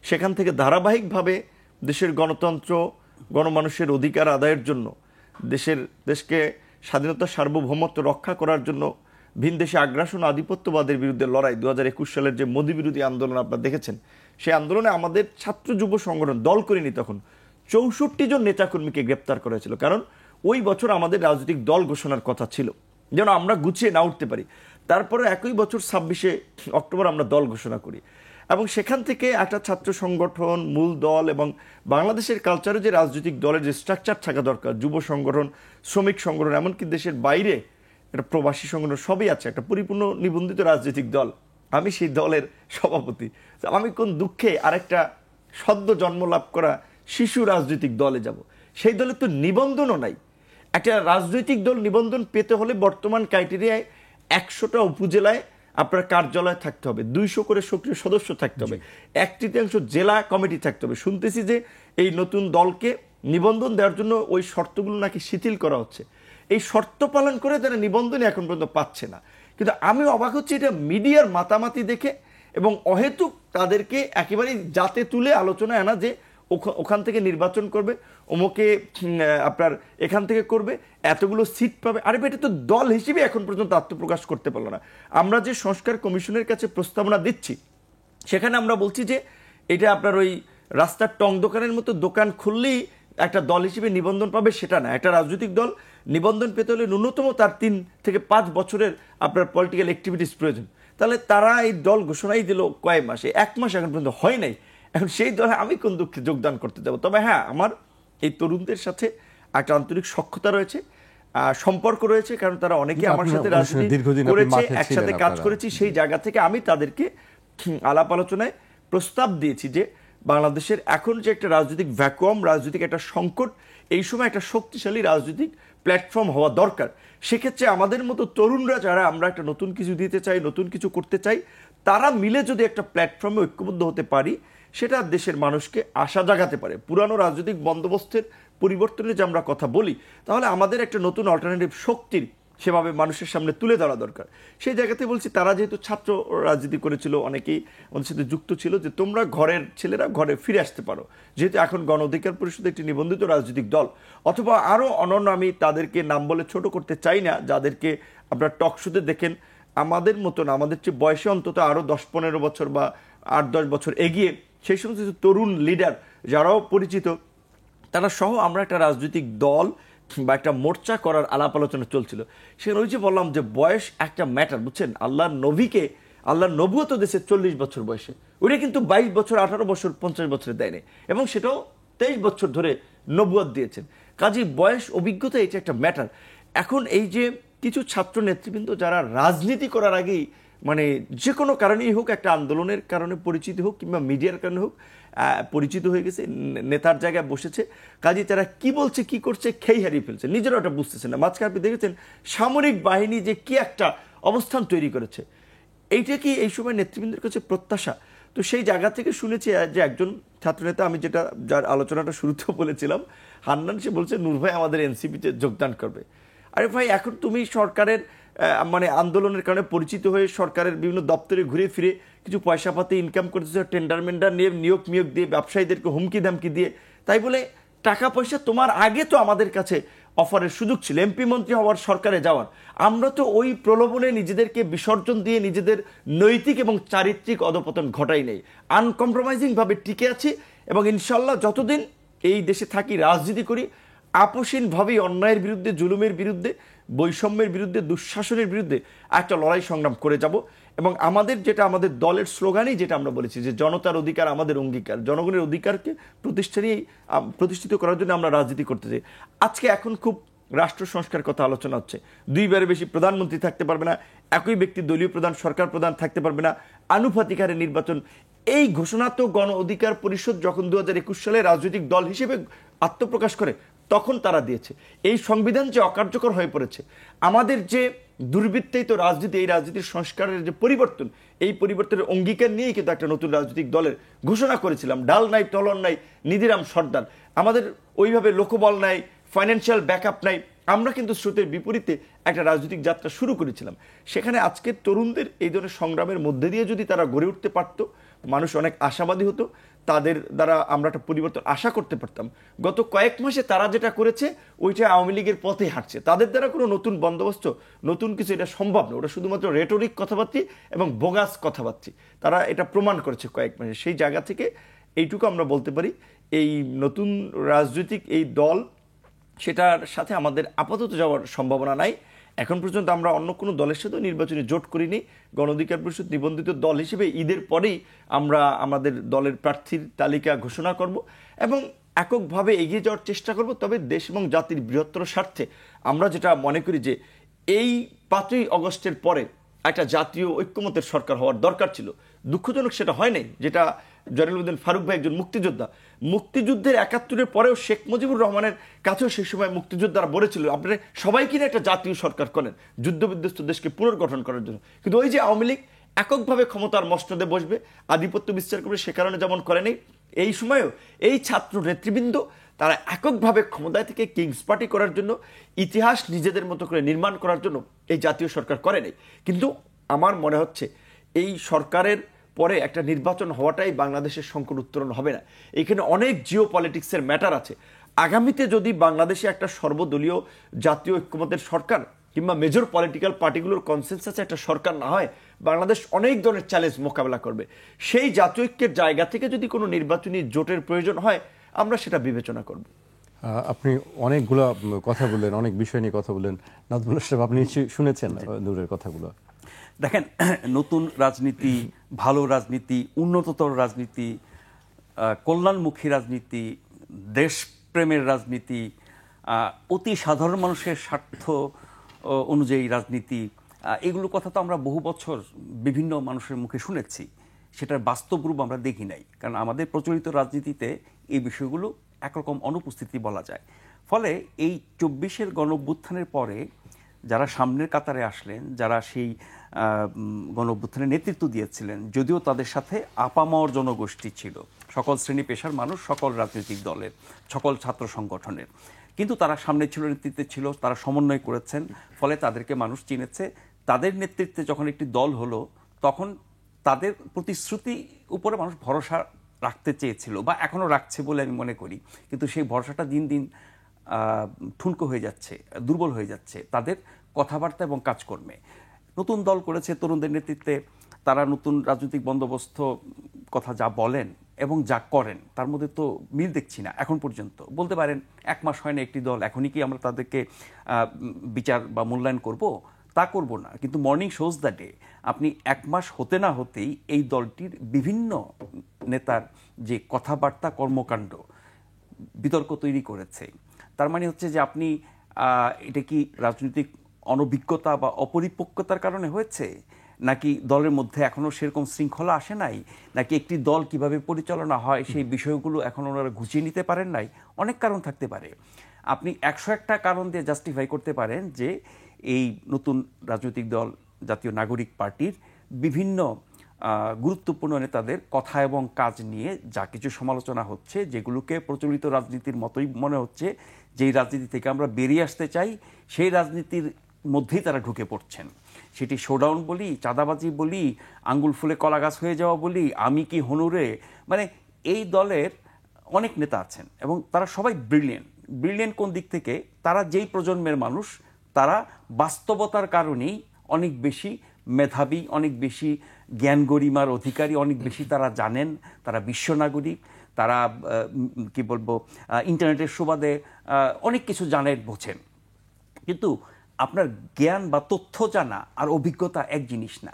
সেখান থেকে ধারাবাহিকভাবে দেশের গণতন্ত্র, গণমানুষের অধিকার আদায়ের জন্য, দেশকে স্বাধীনতা সার্বভৌমত্ব রক্ষা করার জন্য ভিনদেশে আগ্রাসন আধিপত্যবাদের বিরুদ্ধে লড়াই, 2021 সালের যে মোদি বিরোধী আন্দোলন আপনারা দেখেছেন, সেই আন্দোলনে আমাদের ছাত্র যুব সংগঠন, দল করিনি তখন, 64 জন নেতাকর্মীকে গ্রেপ্তার করা হয়েছিল। কারণ ওই বছর আমাদের রাজনৈতিক দল ঘোষণার কথা ছিল, যেন আমরা গুছিয়ে না উঠতে পারি। তারপরে একই বছর 26শে অক্টোবর আমরা দল ঘোষণা করি এবং সেখান থেকে একটা ছাত্র সংগঠন, মূল দল এবং বাংলাদেশের কালচারে যে রাজনৈতিক দলের যে স্ট্রাকচার থাকা দরকার, যুব সংগঠন, শ্রমিক সংগঠন, এমনকি দেশের বাইরে একটা প্রবাসী সংগঠন, সবই আছে, একটা পরিপূর্ণ নিবন্ধিত রাজনৈতিক দল। আমি সেই দলের সভাপতি। আমি কোন দুঃখে আরেকটা সদ্য জন্ম লাভ করা শিশু রাজনৈতিক দলে যাব? সেই দলে তো নিবন্ধনও নাই। একটা রাজনৈতিক দল নিবন্ধন পেতে হলে বর্তমান ক্রাইটেরিয়ায় 100টা উপজেলায় আপনার কার্যালয় থাকতে হবে, 200 করে সক্রিয় সদস্য থাকতে হবে, 1/3 জেলা কমিটি থাকতে হবে। শুনতেছি যে এই নতুন দলকে নিবন্ধন দেওয়ার জন্য ওই শর্তগুলো নাকি শিথিল করা হচ্ছে। এই শর্ত পালন করে তারা নিবন্ধন এখন পর্যন্ত পাচ্ছে না। কিন্তু আমি অবাক হচ্ছি এটা মিডিয়ার মাতামাতি দেখে, এবং অহেতুক তাদেরকে একেবারেই জাতে তুলে আলোচনায় আনা যে ওখান থেকে নির্বাচন করবে, ওমকে আপনার এখান থেকে করবে, এতগুলো সিট পাবে। আরে এটা তো দল হিসেবে এখন পর্যন্ত আত্মপ্রকাশ করতে পারলো না। আমরা যে সংস্কার কমিশনের কাছে প্রস্তাবনা দিচ্ছি, সেখানে আমরা বলছি যে এটা আপনার ওই রাস্তার টং দোকানের মতো দোকান খুললেই একটা দল হিসেবে নিবন্ধন পাবে, সেটা না। একটা রাজনৈতিক দল নিবন্ধন পেতে হলে ন্যূনতম তার 3 থেকে 5 বছরের আপনার পলিটিক্যাল অ্যাক্টিভিটিস প্রয়োজন। তাহলে তারা এই দল ঘোষণাই দিল কয়েক মাসে, 1 মাস এখন পর্যন্ত হয় নাই। এখন সেই দলে আমি কোন দুঃখে যোগদান করতে যাব? তবে হ্যাঁ, আমার এই তরুণদের সাথে একটা আন্তরিক সখ্যতা রয়েছে, সম্পর্ক রয়েছে, কারণ তারা অনেকে আমার সাথে রাজনীতি করেছে, একসাথে কাজ করেছি। সেই জায়গা থেকে আমি তাদেরকে আলাপ আলোচনায় প্রস্তাব দিয়েছি যে বাংলাদেশের এখন যে একটা রাজনৈতিক ভ্যাকুয়াম, রাজনৈতিক একটা সংকট, এই সময় একটা শক্তিশালী রাজনৈতিক প্ল্যাটফর্ম হওয়া দরকার। সেক্ষেত্রে আমাদের মতো তরুণরা যারা আমরা একটা নতুন কিছু দিতে চাই, নতুন কিছু করতে চাই, তারা মিলে যদি একটা প্ল্যাটফর্মে ঐক্যবদ্ধ হতে পারি, সেটা দেশের মানুষকে আশা জাগাতে পারে। পুরানো রাজনৈতিক বন্দোবস্তের পরিবর্তনে যে আমরা কথা বলি, তাহলে আমাদের একটা নতুন অল্টারনেটিভ শক্তির সেভাবে মানুষের সামনে তুলে ধরা দরকার। সেই জায়গাতে বলছি, তারা যেহেতু ছাত্র রাজনীতি করেছিল, অনেকেই আমাদের সাথে যুক্ত ছিল, যে তোমরা ঘরের ছেলেরা ঘরে ফিরে আসতে পারো, যেহেতু এখন গণ অধিকার পরিষদ একটি নিবন্ধিত রাজনৈতিক দল। অথবা আরও অনন্য, আমি তাদেরকে নাম বলে ছোট করতে চাই না, যাদেরকে আপনারা টক শোতে দেখেন, আমাদের মতন, আমাদের চেয়ে বয়সে অন্তত আরও 10-15 বছর বা 8-10 বছর এগিয়ে সেই সমস্ত তরুণ লিডার যারাও পরিচিত, তারা সহ আমরা একটা রাজনৈতিক দল বা একটা মোর্চা করার আলাপ আলোচনা চলছিল। সেখানে ওই যে বললাম যে বয়স একটা ম্যাটার, বুঝছেন? আল্লাহর নবীকে, আল্লাহর নবুয়ত দেশে 40 বছর বয়সে, ওটা কিন্তু 22 বছর, 18 বছর, 50 বছরে দেয়নি, এবং সেটাও 23 বছর ধরে নবুয়ত দিয়েছেন। কাজী বয়স, অভিজ্ঞতা, এটা একটা ম্যাটার। এখন এই যে কিছু ছাত্র নেতৃবৃন্দ যারা রাজনীতি করার আগেই, মানে যে কোনো কারণেই হোক, একটা আন্দোলনের কারণে পরিচিত হোক কিংবা মিডিয়ার কারণে হোক, পরিচিত হয়ে গেছে, নেতার জায়গায় বসেছে, কাজে তারা কি বলছে কি করছে খেই হারিয়ে ফেলছে, নিজেরা ওটা বুঝতেছে না। মাঝখানে আপনি দেখেছেন সামরিক বাহিনী যে কি একটা অবস্থান তৈরি করেছে, এইটা কি এই সময় নেতৃবৃন্দের কাছে প্রত্যাশা? তো সেই জায়গা থেকে শুনেছি যে একজন ছাত্রনেতা, আমি যেটা যার আলোচনাটা শুরুতেও বলেছিলাম, হান্নান, সে বলছে নূর ভাই আমাদের এনসিপিতে যোগদান করবে। আরে ভাই, এখন তুমি সরকারের মানে আন্দোলনের কারণে পরিচিত হয়ে সরকারের বিভিন্ন দপ্তরে ঘুরে ফিরে কিছু পয়সা পাতি ইনকাম করতেছে, টেন্ডার মেন্ডার নিয়ে নিয়োগ দিয়ে ব্যবসায়ীদেরকে হুমকি ধামকি দিয়ে, তাই বলে টাকা পয়সা তোমার আগে তো আমাদের কাছে অফারের সুযোগ ছিল, এমপি মন্ত্রী হওয়ার, সরকারে যাওয়ার। আমরা তো ওই প্রলোভনে নিজেদেরকে বিসর্জন দিয়ে নিজেদের নৈতিক এবং চারিত্রিক অধপতন ঘটাই নেই, আনকম্প্রোমাইজিং ভাবে টিকে আছি, এবং ইনশাল্লাহ যতদিন এই দেশে থাকি, রাজনীতি করি, আপোষহীনভাবেই অন্যায়ের বিরুদ্ধে, জুলুমের বিরুদ্ধে, বৈষম্যের বিরুদ্ধে, দুঃশাসনের বিরুদ্ধে একটা লড়াই সংগ্রাম করে যাব। এবং আমাদের যেটা, আমাদের দলের স্লোগানই যেটা আমরা বলেছি, যে জনতার অধিকার আমাদের অঙ্গীকার, জনগণের অধিকারকে প্রতিষ্ঠিত করার জন্য আমরা রাজনীতি করতে চাই। আজকে এখন খুব রাষ্ট্র সংস্কার কথা আলোচনা হচ্ছে, 2বারের বেশি প্রধানমন্ত্রী থাকতে পারবে না, একই ব্যক্তি দলীয় প্রধান, সরকার প্রধান থাকতে পারবে না, আনুপাতিক হারে নির্বাচন। এই ঘোষণা তো গণ অধিকার পরিষদ যখন 2021 সালে রাজনৈতিক দল হিসেবে আত্মপ্রকাশ করে তখন তারা দিয়েছে। এই সংবিধান যে অকার্যকর হয়ে পড়েছে, আমাদের যে দুর্বৃত্তায়িত রাজনীতি, এই রাজনীতির সংস্কারের যে পরিবর্তন, এই পরিবর্তনের অঙ্গীকার নিয়েই কিন্তু একটা নতুন রাজনৈতিক দলের ঘোষণা করেছিলাম। ডাল নাই, টলন নাই, নিধিরাম সর্দার। আমাদের ওইভাবে লোকবল নাই, ফাইন্যান্সিয়াল ব্যাকআপ নাই, আমরা কিন্তু স্রোতের বিপরীতে একটা রাজনৈতিক যাত্রা শুরু করেছিলাম। সেখানে আজকের তরুণদের এই ধরনের সংগ্রামের মধ্যে দিয়ে যদি তারা গড়ে উঠতে পারত, মানুষ অনেক আশাবাদী হতো, তাদের দ্বারা আমরা একটা পরিবর্তন আশা করতে পারতাম। গত কয়েক মাসে তারা যেটা করেছে, ওইটা আওয়ামী লীগের পথে হাঁটছে। তাদের দ্বারা কোনো নতুন বন্দোবস্ত, নতুন কিছু এটা সম্ভব না, ওটা শুধুমাত্র রেটরিক কথাবার্তা এবং বোগাস কথাবার্তা। তারা এটা প্রমাণ করেছে কয়েক মাসে। সেই জায়গা থেকে এইটুকু আমরা বলতে পারি, এই নতুন রাজনৈতিক এই দল, সেটার সাথে আমাদের আপাতত যাওয়ার সম্ভাবনা নাই। এখন পর্যন্ত আমরা অন্য কোনো দলের সাথে নির্বাচনে জোট করিনি। গণ অধিকার পরিষদ নিবন্ধিত দল হিসেবে ঈদের পরেই আমরা আমাদের দলের প্রার্থীর তালিকা ঘোষণা করব এবং এককভাবে এগিয়ে যাওয়ার চেষ্টা করব। তবে দেশ এবং জাতির বৃহত্তর স্বার্থে আমরা যেটা মনে করি যে এই 5ই আগস্টের পরে একটা জাতীয় ঐক্যমতের সরকার হওয়ার দরকার ছিল। দুঃখজনক সেটা হয় নাই। যেটা জয়নুল ফারুক ভাই একজন মুক্তিযোদ্ধা, মুক্তিযুদ্ধের 71-এর পরেও শেখ মুজিবুর রহমানের কাছেও সেই সময় মুক্তিযোদ্ধারা বলেছিল আপনারা সবাই কিনা একটা জাতীয় সরকার করেন যুদ্ধবিধ্বস্ত দেশকে পুনর্গঠন করার জন্য। কিন্তু ওই যে আওয়ামী লীগ এককভাবে ক্ষমতার মসনদে বসবে, আধিপত্য বিস্তার করবে, সে কারণে যেমন করেনি, এই সময়ও এই ছাত্র নেতৃবৃন্দ তারা এককভাবে ক্ষমতায় থেকে কিংস পার্টি করার জন্য, ইতিহাস নিজেদের মতো করে নির্মাণ করার জন্য এই জাতীয় সরকার করে নাই। কিন্তু আমার মনে হচ্ছে এই সরকারের পরে একটা নির্বাচন হওয়াটাই বাংলাদেশের সংকট উত্তরণ হবে না। এখানে অনেক জিও পলিটিক্সের ম্যাটার আছে। আগামীতে যদি বাংলাদেশে একটা সর্বদলীয় জাতীয় ঐক্যমতের সরকার কিংবা মেজর পলিটিক্যাল পার্টিগুলোর কনসেনসাসে একটা সরকার না হয়, বাংলাদেশ অনেক ধরনের চ্যালেঞ্জ মোকাবেলা করবে। সেই জাতীয় ঐক্যের জায়গা থেকে যদি কোনো নির্বাচনী জোটের প্রয়োজন হয়, আমরা সেটা বিবেচনা করব। আপনি অনেকগুলো কথা বললেন, অনেক বিষয় নিয়ে কথা বললেন। নাজমুল সাহেব, আপনি শুনেছেন নূরের কথাগুলো? দেখেন, নতুন রাজনীতি, ভালো রাজনীতি, উন্নততর রাজনীতি, কল্যাণমুখী রাজনীতি, দেশপ্রেমের রাজনীতি, অতি সাধারণ মানুষের স্বার্থ অনুযায়ী রাজনীতি, এগুলো কথা তো আমরা বহু বছর বিভিন্ন মানুষের মুখে শুনেছি। সেটার বাস্তব রূপ আমরা দেখি নাই, কারণ আমাদের প্রচলিত রাজনীতিতে এই বিষয়গুলো একরকম অনুপস্থিতি বলা যায়। ফলে এই 24-এর গণঅভ্যুত্থানের পরে যারা সামনের কাতারে আসলেন, যারা সেই গণ অভ্যুত্থানের নেতৃত্ব দিয়েছিলেন, যদিও তাদের সাথে আপামর জনগোষ্ঠী ছিল, সকল শ্রেণী পেশার মানুষ, সকল রাজনৈতিক দলের, সকল ছাত্র সংগঠনের, কিন্তু তারা সামনে ছিল, নেতৃত্বে ছিল, তারা সমন্বয় করেছেন, ফলে তাদেরকে মানুষ চিনেছে। তাদের নেতৃত্বে যখন একটি দল হলো, তখন তাদের প্রতিশ্রুতি উপরে মানুষ ভরসা রাখতে চেয়েছিল, বা এখনো রাখছে বলে আমি মনে করি, কিন্তু সেই ভরসাটা দিন দিন ঠুনকো হয়ে যাচ্ছে, দুর্বল হয়ে যাচ্ছে তাদের কথাবার্তা এবং কাজকর্মে। নতুন দল করেছে তরুণদের নেতৃত্বে, তারা নতুন রাজনৈতিক বন্দোবস্ত কথা যা বলেন এবং যা করেন তার মধ্যে তো মিল দেখছি না এখন পর্যন্ত। বলতে পারেন 1 মাস হয় না একটি দল, এখনই কি আমরা তাদেরকে বিচার বা মূল্যায়ন করব? তা করব না, কিন্তু মর্নিং শোজ দ্য ডে। আপনি 1 মাস হতে না হতেই এই দলটির বিভিন্ন নেতার যে কথাবার্তা, কর্মকাণ্ড বিতর্ক তৈরি করেছে। তার মানে হচ্ছে যে আপনি এটা কি রাজনৈতিক অনভিজ্ঞতা বা অপরিপক্কতার কারণে হয়েছে, নাকি দলের মধ্যে এখনো সেরকম শৃঙ্খলা আসে নাই, নাকি একটি দল কিভাবে পরিচালনা হয় সেই বিষয়গুলো এখন ওনারা গুছিয়ে নিতে পারেন নাই? অনেক কারণ থাকতে পারে। আপনি 101টা কারণ দিয়ে জাস্টিফাই করতে পারেন যে এই নতুন রাজনৈতিক দল জাতীয় নাগরিক পার্টির বিভিন্ন গুরুত্বপূর্ণ নেতাদের কথা এবং কাজ নিয়ে যা কিছু সমালোচনা হচ্ছে, যেগুলোকে প্রচলিত রাজনীতির মতোই মনে হচ্ছে, যেই রাজনীতি থেকে আমরা বেরিয়ে আসতে চাই সেই রাজনীতির মধ্যেই তারা ঢুকে পড়ছেন। সেটি শোডাউন বলি, চাঁদাবাজি বলি, আঙ্গুল ফুলে কলা গাছ হয়ে যাওয়া বলি, আমি কি হনুরে, মানে এই দলের অনেক নেতা আছেন এবং তারা সবাই ব্রিলিয়েন্ট কোন দিক থেকে? তারা যেই প্রজন্মের মানুষ, তারা বাস্তবতার কারণেই অনেক বেশি মেধাবী, অনেক বেশি জ্ঞান গরিমার অধিকারী, অনেক বেশি তারা জানেন, তারা বিশ্ব নাগরিক, তারা কি বলবো ইন্টারনেটের সুবাদে অনেক কিছু জানেন, বোঝেন। কিন্তু আপনার জ্ঞান বা তথ্য জানা আর অভিজ্ঞতা এক জিনিস না।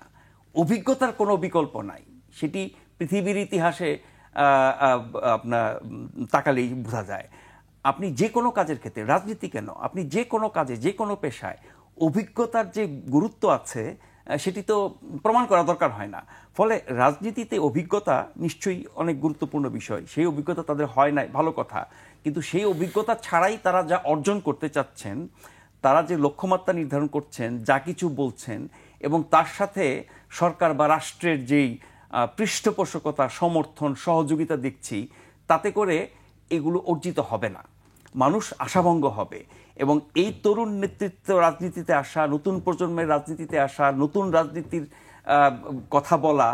অভিজ্ঞতার কোনো বিকল্প নাই, সেটি পৃথিবীর ইতিহাসে আপনার তাকালেই বোঝা যায়। আপনি যে কোনো কাজের ক্ষেত্রে, রাজনীতি কেন, আপনি যে কোনো কাজে, যে কোনো পেশায় অভিজ্ঞতার যে গুরুত্ব আছে সেটি তো প্রমাণ করা দরকার হয় না। ফলে রাজনীতিতে অভিজ্ঞতা নিশ্চয়ই অনেক গুরুত্বপূর্ণ বিষয়। সেই অভিজ্ঞতা তাদের হয় না, ভালো কথা, কিন্তু সেই অভিজ্ঞতা ছাড়াই তারা যা অর্জন করতে চাচ্ছেন, তারা যে লক্ষ্যমাত্রা নির্ধারণ করছেন, যা কিছু বলছেন, এবং তার সাথে সরকার বা রাষ্ট্রের যেই পৃষ্ঠপোষকতা, সমর্থন, সহযোগিতা দেখছি, তাতে করে এগুলো অর্জিত হবে না, মানুষ আশাভঙ্গ হবে। এবং এই তরুণ নেতৃত্ব রাজনীতিতে আসা, নতুন প্রজন্মের রাজনীতিতে আসা, নতুন রাজনীতির কথা বলা,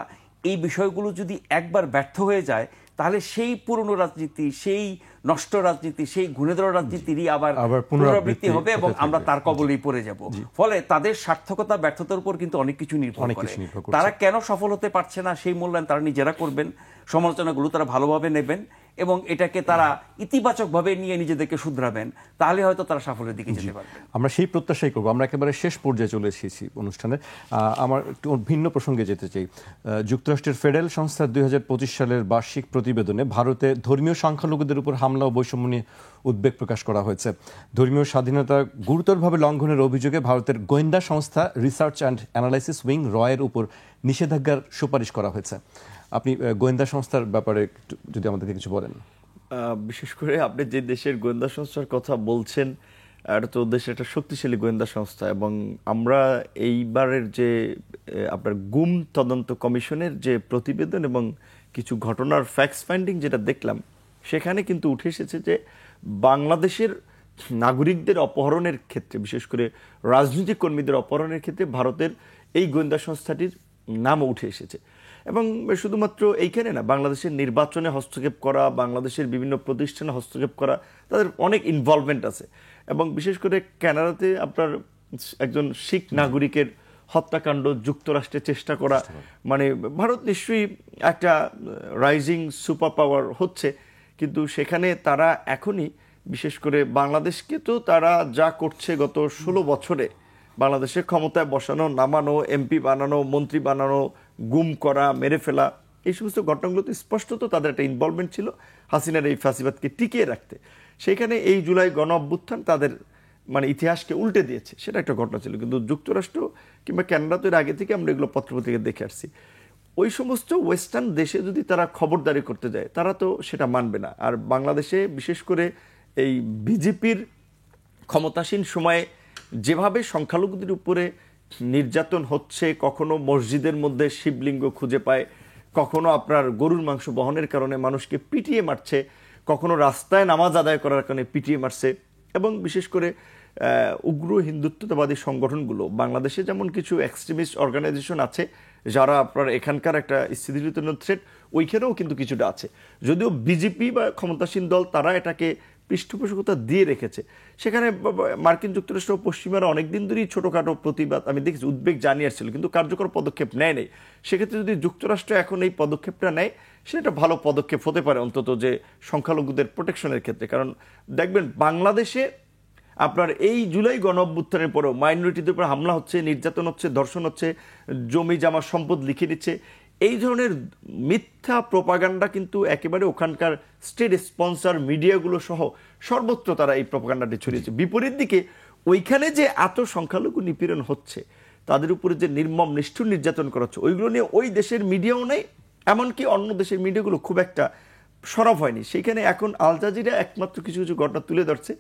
এই বিষয়গুলো যদি একবার ব্যর্থ হয়ে যায়, তাহলে সেই পুরনো রাজনীতি, সেই নষ্ট রাজনীতি, সেই ঘুণেধরা রাজনীতিরই আবার পুনরাবৃত্তি হবে এবং আমরা তার কবলেই পড়ে যাব। ফলে তাদের সার্থকতা ব্যর্থতার উপর কিন্তু অনেক কিছু নির্ভর করে। তারা কেন সফল হতে পারছে না সেই মূল্যায়ন তারা নিজেরা করবেন, সমালোচনাগুলো তারা ভালোভাবে নেবেন এবং এটাকে তারা ইতিবাচকভাবে নিয়ে নিজেদেরকে শুধরাবেন, তাহলে হয়তো তারা সাফল্যের দিকে যেতে পারবে। আমরা সেই প্রত্যাশাই করবো। আমরা একেবারে শেষ পর্যায়ে চলে এসেছি অনুষ্ঠানে। আমার একটু ভিন্ন প্রসঙ্গে যেতে চাই। যুক্তরাষ্ট্রের ফেডারেল সংস্থার 2025 সালের বার্ষিক প্রতিবেদনে ভারতে ধর্মীয় সংখ্যালঘুদের উপর হামলা ও বৈষম্য নিয়ে উদ্বেগ প্রকাশ করা হয়েছে। ধর্মীয় স্বাধীনতা গুরুতরভাবে লঙ্ঘনের অভিযোগে ভারতের গোয়েন্দা সংস্থা রিসার্চ অ্যান্ড অ্যানালাইসিস উইং রয়ের উপর নিষেধাজ্ঞার সুপারিশ করা হয়েছে। আপনি গোয়েন্দা সংস্থার ব্যাপারে যদি আমাদেরকে কিছু বলেন। বিশেষ করে আপনি যে দেশের গোয়েন্দা সংস্থার কথা বলছেন, এটা তো দেশের একটা শক্তিশালী গোয়েন্দা সংস্থা, এবং আমরা এইবারের যে আপনার গুম তদন্ত কমিশনের যে প্রতিবেদন এবং কিছু ঘটনার ফ্যাক্টস ফাইন্ডিং যেটা দেখলাম, সেখানে কিন্তু উঠে এসেছে যে বাংলাদেশের নাগরিকদের অপহরণের ক্ষেত্রে, বিশেষ করে রাজনৈতিক কর্মীদের অপহরণের ক্ষেত্রে ভারতের এই গোয়েন্দা সংস্থাটির নামও উঠে এসেছে। এবং শুধুমাত্র এইখানে না, বাংলাদেশের নির্বাচনে হস্তক্ষেপ করা, বাংলাদেশের বিভিন্ন প্রতিষ্ঠানে হস্তক্ষেপ করা, তাদের অনেক ইনভলভমেন্ট আছে। এবং বিশেষ করে কানাডাতে আপনার একজন শিখ নাগরিকের হত্যাকাণ্ড যুক্তরাষ্ট্রে চেষ্টা করা, মানে ভারত নিশ্চয়ই একটা রাইজিং সুপার পাওয়ার হচ্ছে, কিন্তু সেখানে তারা এখনই বিশেষ করে বাংলাদেশকে তো তারা যা করছে গত 16 বছরে, বাংলাদেশের ক্ষমতায় বসানো, নামানো, এমপি বানানো, মন্ত্রী বানানো, গুম করা, মেরে ফেলা, এই সমস্ত ঘটনাগুলোতে স্পষ্টত তাদের একটা ইনভলভমেন্ট ছিল হাসিনার এই ফ্যাসিবাদকে টিকিয়ে রাখতে। সেখানে এই জুলাই গণ অভ্যুত্থান তাদের মানে ইতিহাসকে উল্টে দিয়েছে, সেটা একটা ঘটনা ছিল। কিন্তু যুক্তরাষ্ট্র কিংবা কানাডা তো এর আগে থেকে আমরা এগুলো পত্রপত্রিকা দেখে আসছি। ওই সমস্ত ওয়েস্টার্ন দেশে যদি তারা খবরদারি করতে যায়, তারা তো সেটা মানবে না। আর বাংলাদেশে বিশেষ করে এই বিজেপির ক্ষমতাসীন সময়ে যেভাবে সংখ্যালঘুদের উপরে নির্যাতন হচ্ছে, কখনো মসজিদের মধ্যে শিবলিঙ্গ খুঁজে পায়, কখনো আপনার গরুর মাংস বহনের কারণে মানুষকে পিটিয়ে মারছে, কখনো রাস্তায় নামাজ আদায় করার কারণে পিটিয়ে মারছে। এবং বিশেষ করে উগ্র হিন্দুত্ববাদী সংগঠনগুলো, বাংলাদেশে যেমন কিছু এক্সট্রিমিস্ট অর্গানাইজেশন আছে যারা আপনার এখানকার একটা স্থিতিশীল থ্রেট, ওইখানেও কিন্তু কিছুটা আছে। যদিও বিজেপি বা ক্ষমতাসীন দল তারা এটাকে পৃষ্ঠপোষকতা দিয়ে রেখেছে, সেখানে মার্কিন যুক্তরাষ্ট্র ও পশ্চিমারা অনেকদিন ধরেই ছোটোখাটো প্রতিবাদ আমি দেখেছি, উদ্বেগ জানিয়েছিল, কিন্তু কার্যকর পদক্ষেপ নেয় নেই। সেক্ষেত্রে যদি যুক্তরাষ্ট্র এখন এই পদক্ষেপটা নেয়, সেটা ভালো পদক্ষেপ হতে পারে অন্তত, যে সংখ্যালঘুদের প্রোটেকশনের ক্ষেত্রে। কারণ দেখবেন বাংলাদেশে আপনার এই জুলাই গণঅভ্যুত্থানের পরেও মাইনরিটিদের উপর হামলা হচ্ছে, নির্যাতন হচ্ছে, ধর্ষণ হচ্ছে, জমি জামা সম্পদ লিখে দিচ্ছে। এই ধরনের মিথ্যা প্রোপাগান্ডা কিন্তু একেবারে ওখানকার স্টেট স্পন্সর মিডিয়াগুলো সহ সর্বত্র তারা এই প্রোপাগান্ডাটি ছড়িয়েছে। বিপরীত দিকে ওইখানে যে এত সংখ্যালঘু নিপীড়ন হচ্ছে, তাদের উপরে যে নির্মম নিষ্ঠুর নির্যাতন করা হচ্ছে, ওইগুলো নিয়ে ওই দেশের মিডিয়াও নেই, এমনকি অন্য দেশের মিডিয়াগুলো খুব একটা সরব হয়নি। সেইখানে এখন আল জাজিরা একমাত্র কিছু কিছু ঘটনা তুলে ধরছে।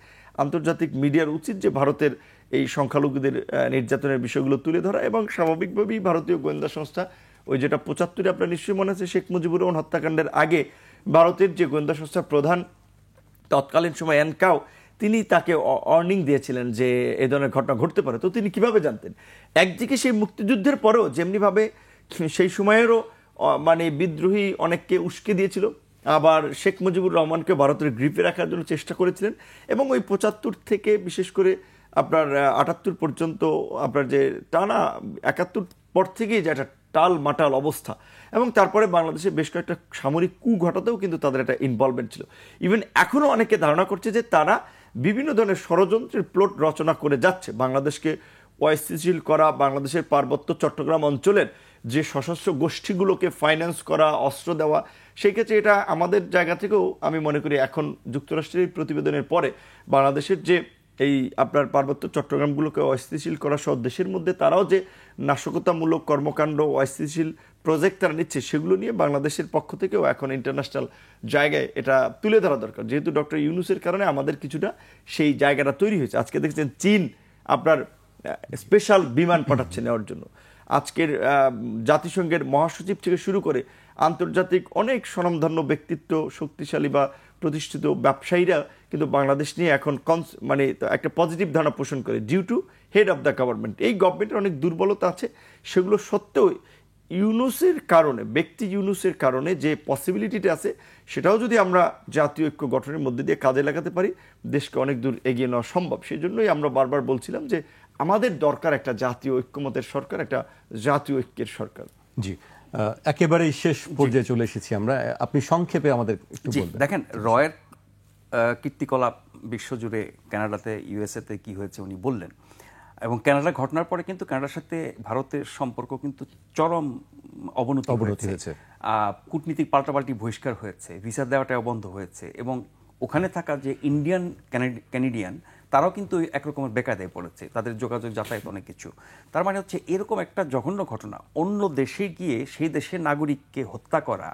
আন্তর্জাতিক মিডিয়ার উচিত যে ভারতের এই সংখ্যালঘুদের নির্যাতনের বিষয়গুলো তুলে ধরা, এবং স্বাভাবিকভাবেই ভারতীয় গোয়েন্দা সংস্থা, ওই যেটা ৭৫ আপনার নিশ্চয়ই মনে আছে শেখ মুজিবুর রহমান হত্যাকাণ্ডের আগে ভারতের যে গোয়েন্দা সংস্থার প্রধান তৎকালীন সময় এনকাও, তিনি তাকে ওয়ার্নিং দিয়েছিলেন যে এ ধরনের ঘটনা ঘটতে পারে। তো তিনি কিভাবে জানতেন? একদিকে সেই মুক্তিযুদ্ধের পরেও যেমনিভাবে সেই সময়েরও মানে বিদ্রোহী অনেককে উস্কে দিয়েছিল, আবার শেখ মুজিবুর রহমানকে ভারতের গ্রিপে রাখার জন্য চেষ্টা করেছিলেন, এবং ওই ৭৫ থেকে বিশেষ করে আপনার ৭৮ পর্যন্ত আপনার যে টানা ৭১ পর থেকেই যে একটা টাল মাটাল অবস্থা, এবং তারপরে বাংলাদেশে বেশ কয়েকটা সামরিক কু ঘটাতেও কিন্তু তাদের একটা ইনভলভমেন্ট ছিল। ইভেন এখনও অনেকে ধারণা করছে যে তারা বিভিন্ন ধরনের ষড়যন্ত্রের প্লট রচনা করে যাচ্ছে, বাংলাদেশকে অস্থিতিশীল করা, বাংলাদেশের পার্বত্য চট্টগ্রাম অঞ্চলের যে সশস্ত্র গোষ্ঠীগুলোকে ফাইন্যান্স করা, অস্ত্র দেওয়া। সেই ক্ষেত্রে এটা আমাদের জায়গা থেকেও আমি মনে করি এখন যুক্তরাষ্ট্রের প্রতিবেদনের পরে বাংলাদেশের যে এই আপনার পার্বত্য চট্টগ্রামগুলোকে অস্থিতিশীল করা সহ দেশের মধ্যে তারাও যে নাশকতামূলক কর্মকাণ্ড, অস্থিতিশীল প্রজেক্ট তারা নিচ্ছে, সেগুলো নিয়ে বাংলাদেশের পক্ষ থেকেও এখন ইন্টারন্যাশনাল জায়গায় এটা তুলে ধরা দরকার। যেহেতু ডক্টর ইউনূসের কারণে আমাদের কিছুটা সেই জায়গাটা তৈরি হয়েছে। আজকে দেখছেন চীন আপনার স্পেশাল বিমান পাঠাচ্ছে নেওয়ার জন্য। আজকের জাতিসংঘের মহাসচিব থেকে শুরু করে আন্তর্জাতিক অনেক স্বনামধন্য ব্যক্তিত্ব, শক্তিশালী বা প্রতিষ্ঠিত ব্যবসায়ীরা কিন্তু বাংলাদেশ নিয়ে এখন মানে একটা পজিটিভ ধারণা পোষণ করে, due to head of the government. এই গভর্নমেন্টের অনেক দুর্বলতা আছে, সেগুলো সত্ত্বেও ইউনূসের কারণে, ব্যক্তি ইউনূসের কারণে যে পসিবিলিটিটা আছে, সেটাও যদি আমরা জাতীয় ঐক্য গঠনের মধ্যে দিয়ে কাজে লাগাতে পারি, দেশকে অনেক দূর এগিয়ে নেওয়া সম্ভব। সেই জন্যই আমরা বারবার বলছিলাম যে আমাদের দরকার একটা জাতীয় ঐক্যমতের সরকার, একটা জাতীয় ঐক্যের সরকার। জি, একেবারেই শেষ পর্যায়ে চলে এসেছি আমরা। আপনি সংক্ষেপে আমাদের একটু বলবেন। দেখেন, রয়ের কীর্তিকলাপ বিশ্বজুড়ে, কানাডাতে, ইউএসএতে কি হয়েছে উনি বললেন, এবং কানাডা ঘটনার পরে কিন্তু কানাডার সাথে ভারতের সম্পর্ক কিন্তু চরম অবনতি হয়েছে। কূটনীতিক পাল্টাপাল্টি বহিষ্কার হয়েছে, ভিসা দেওয়াটাও বন্ধ হয়েছে, এবং ওখানে থাকা যে ইন্ডিয়ান ক্যানেডিয়ান তারাও কিন্তু একরকমের বেকায়দায় পড়েছে, তাদের যোগাযোগ যাতায়াত অনেক কিছু। তার মানে হচ্ছে এরকম একটা জঘন্য ঘটনা, অন্য দেশে গিয়ে সেই দেশের নাগরিককে হত্যা করা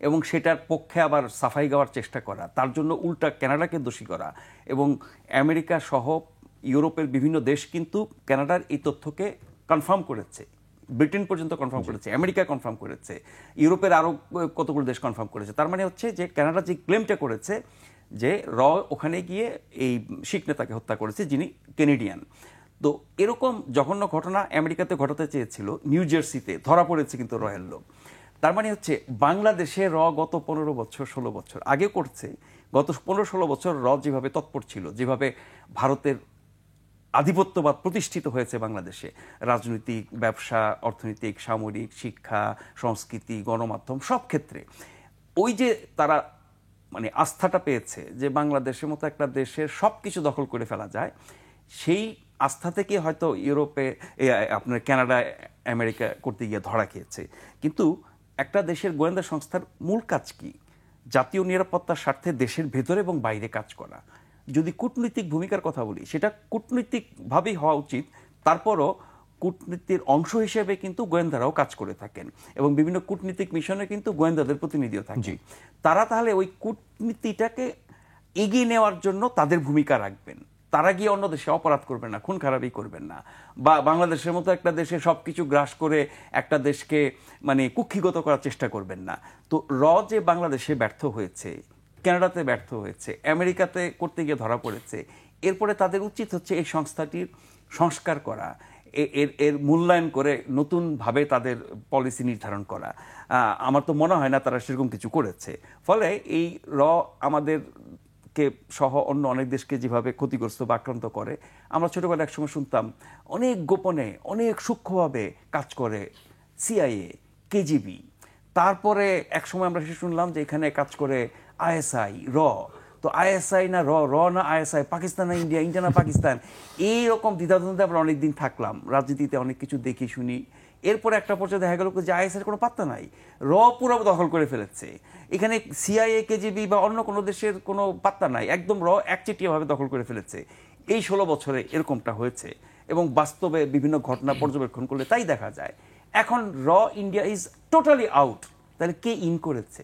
এবং সেটার পক্ষে আবার সাফাই গাওয়ার চেষ্টা করা, তার জন্য উল্টা কানাডাকে দোষী করা, এবং আমেরিকা সহ ইউরোপের বিভিন্ন দেশ কিন্তু কানাডার এই তথ্যকে কনফার্ম করেছে, ব্রিটেন পর্যন্ত কনফার্ম করেছে, আমেরিকা কনফার্ম করেছে, ইউরোপের আরও কতগুলো দেশ কনফার্ম করেছে। তার মানে হচ্ছে যে কানাডা যে ক্লেমটা করেছে যে ওখানে গিয়ে এই শিখ নেতাকে হত্যা করেছে যিনি ক্যানেডিয়ান। তো এরকম জঘন্য ঘটনা আমেরিকাতে ঘটাতে চেয়েছিল, নিউ জার্সিতে ধরা পড়েছে কিন্তু রয়ের লোক। তার মানে হচ্ছে বাংলাদেশে গত 15 বছর 16 বছর আগে করছে, গত 15-16 বছর যেভাবে তৎপর ছিল, যেভাবে ভারতের আধিপত্যবাদ প্রতিষ্ঠিত হয়েছে বাংলাদেশে, রাজনৈতিক, ব্যবসা, অর্থনৈতিক, সামরিক, শিক্ষা, সংস্কৃতি, গণমাধ্যম, সব ক্ষেত্রে ওই যে তারা মানে আস্থাটা পেয়েছে যে বাংলাদেশের মতো একটা দেশের সব কিছু দখল করে ফেলা যায়, সেই আস্থা থেকে হয়তো ইউরোপে, আপনার কানাডা, আমেরিকা করতে গিয়ে ধরা খেয়েছে। কিন্তু একটা দেশের গোয়েন্দা সংস্থার মূল কাজ কি? জাতীয় নিরাপত্তার স্বার্থে দেশের ভেতরে এবং বাইরে কাজ করা। যদি কূটনৈতিক ভূমিকার কথা বলি, সেটা কূটনৈতিকভাবেই হওয়া উচিত। তারপরও কূটনীতির অংশ হিসেবে কিন্তু গোয়েন্দারাও কাজ করে থাকেন, এবং বিভিন্ন কূটনীতিক মিশনে কিন্তু গোয়েন্দাদের প্রতিনিধিও থাকে। তারা তাহলে ওই কূটনীতিটাকে এগিয়ে নেওয়ার জন্য তাদের ভূমিকা রাখবেন, তারা গিয়ে অন্য দেশে অপরাধ করবেন না, খুন খারাপই করবেন না, বা বাংলাদেশের মতো একটা দেশে সবকিছু গ্রাস করে একটা দেশকে মানে কুক্ষিগত করার চেষ্টা করবেন না। তো যে বাংলাদেশে ব্যর্থ হয়েছে, কানাডাতে ব্যর্থ হয়েছে, আমেরিকাতে করতে গিয়ে ধরা পড়েছে, এরপরে তাদের উচিত হচ্ছে এই সংস্থাটির সংস্কার করা, এর মূল্যায়ন করে নতুনভাবে তাদের পলিসি নির্ধারণ করা। আমার তো মনে হয় না তারা সেরকম কিছু করেছে। ফলে এই আমাদেরকে সহ অন্য অনেক দেশকে যেভাবে ক্ষতিগ্রস্ত বা আক্রান্ত করে, আমরা ছোটবেলায় একসময় শুনতাম অনেক গোপনে অনেক সূক্ষ্মভাবে কাজ করে সিআইএ, কেজিবি। তারপরে একসময় আমরা শুনলাম যে এখানে কাজ করে আইএসআই, তো আইএসআই না না আইএসআই, পাকিস্তান না ইন্ডিয়া, ইন্ডিয়া না পাকিস্তান, এইরকম দ্বিধাদ্বন্দ্বে আমরা অনেকদিন থাকলাম, রাজনীতিতে অনেক কিছু দেখি শুনি। এরপরে একটা পর্যায়ে দেখা গেল যে আইএসআইয়ের কোনো পাত্তা নাই, পুরো দখল করে ফেলেছে। এখানে সিআইএ, কেজিবি বা অন্য কোনো দেশের কোনো পাত্তা নাই, একদম একচেটিয়াভাবে দখল করে ফেলেছে। এই 16 বছরে এরকমটা হয়েছে এবং বাস্তবে বিভিন্ন ঘটনা পর্যবেক্ষণ করলে তাই দেখা যায়। এখন ইন্ডিয়া ইজ টোটালি আউট। তাহলে কে ইন করেছে?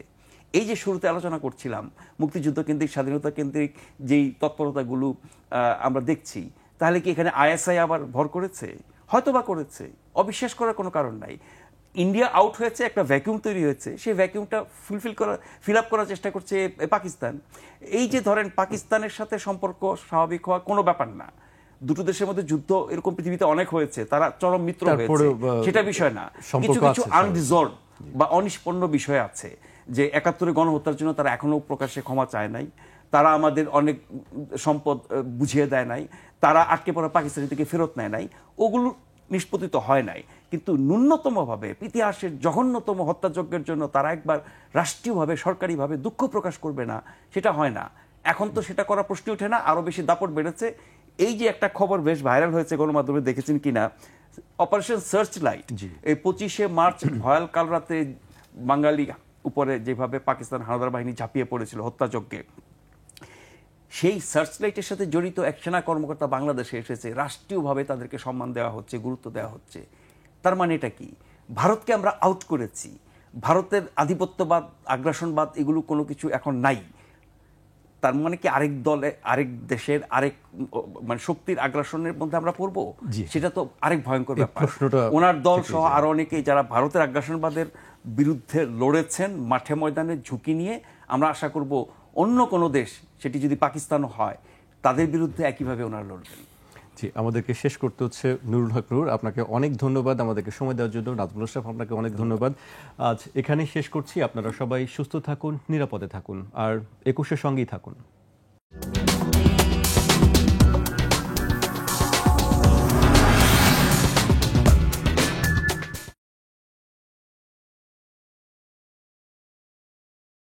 এই যে শুরুতে আলোচনা করছিলাম মুক্তিযুদ্ধ কেন্দ্রিক, স্বাধীনতা কেন্দ্রিক যেই তৎপরতাগুলো আমরা দেখছি, তাহলে কি এখানে আইএসআই আবার ভর করেছে? হয়তো বা করেছে, অবিশ্বাস করার কোনো কারণ নাই। ইন্ডিয়া আউট হয়েছে, একটা ভ্যাকুয়াম তৈরি হয়েছে, সেই ভ্যাকুয়ামটা ফিল আপ করার চেষ্টা করছে পাকিস্তান। এই যে ধরেন পাকিস্তানের সাথে সম্পর্ক স্বাভাবিক হওয়া কোনো ব্যাপার না, দুটো দেশের মধ্যে যুদ্ধ এরকম পৃথিবীতে অনেক হয়েছে, তারা চরম মিত্র হয়েছে, সেটা বিষয় না। কিছু কিছু আনরিজলভড বা অনিষ্পন্ন বিষয় আছে, যে 71 গণহত্যার জন্য তারা এখনো প্রকাশ্যে ক্ষমা চায় নাই, তারা আমাদের অনেক সম্পদ বুঝিয়ে দেয় নাই, তারা আটকে পড়া পাকিস্তানি থেকে ফেরত নেয় নাই, ওগুলো নিষ্পত্তিত হয় নাই। কিন্তু ন্যূনতমভাবে ইতিহাসের জঘন্যতম হত্যাযজ্ঞের জন্য তারা একবার রাষ্ট্রীয়ভাবে সরকারিভাবে দুঃখ প্রকাশ করবে না, সেটা হয় না। এখন তো সেটা করার প্রশ্ন ওঠে না, আরো বেশি দাপট বেড়েছে। এই যে একটা খবর বেশ ভাইরাল হয়েছে গণমাধ্যমে, দেখেছেন কিনা, অপারেশন সার্চ লাইট, এই 25শে মার্চ ভয়াল কাল রাতে বাঙালি উপরে যেভাবে পাকিস্তান হানাদার বাহিনী ঝাঁপিয়ে পড়েছিল হত্যাযজ্ঞে, সেই সার্চ লাইটের সাথে জড়িত এক সেনা কর্মকর্তা বাংলাদেশে এসেছে, রাষ্ট্রীয়ভাবে তাদেরকে সম্মান দেওয়া হচ্ছে, গুরুত্ব দেওয়া হচ্ছে। তার মানে এটা কি? ভারতকে আমরা আউট করেছি, ভারতের আধিপত্যবাদ, আগ্রাসনবাদ এগুলো কোনো কিছু এখন নাই। তার মানে কি আরেক দলে, আরেক দেশের, আরেক মানে শক্তির আগ্রাসনের মধ্যে আমরা পড়বো? সেটা তো আরেক ভয়ঙ্কর ব্যাপার। ওনার দল সহ আরো অনেকেই যারা ভারতের আগ্রাসনবাদের বিরুদ্ধে লড়েছেন মাঠে ময়দানে ঝুঁকি নিয়ে, আমরা আশা করব অন্য কোনো দেশ, সেটি যদি পাকিস্তানও হয়, তাদের বিরুদ্ধে একইভাবে ওনারা লড়বেন। জি, আমাদেরকে শেষ করতে হচ্ছে। নুরুল হক নূর, আপনাকে অনেক ধন্যবাদ আমাদেরকে সময় দেওয়ার জন্য। নাজমুল আশরাফ, আপনাকে অনেক ধন্যবাদ। আজ এখানেই শেষ করছি। আপনারা সবাই সুস্থ থাকুন, নিরাপদে থাকুন, আর 21-এর সঙ্গেই থাকুন।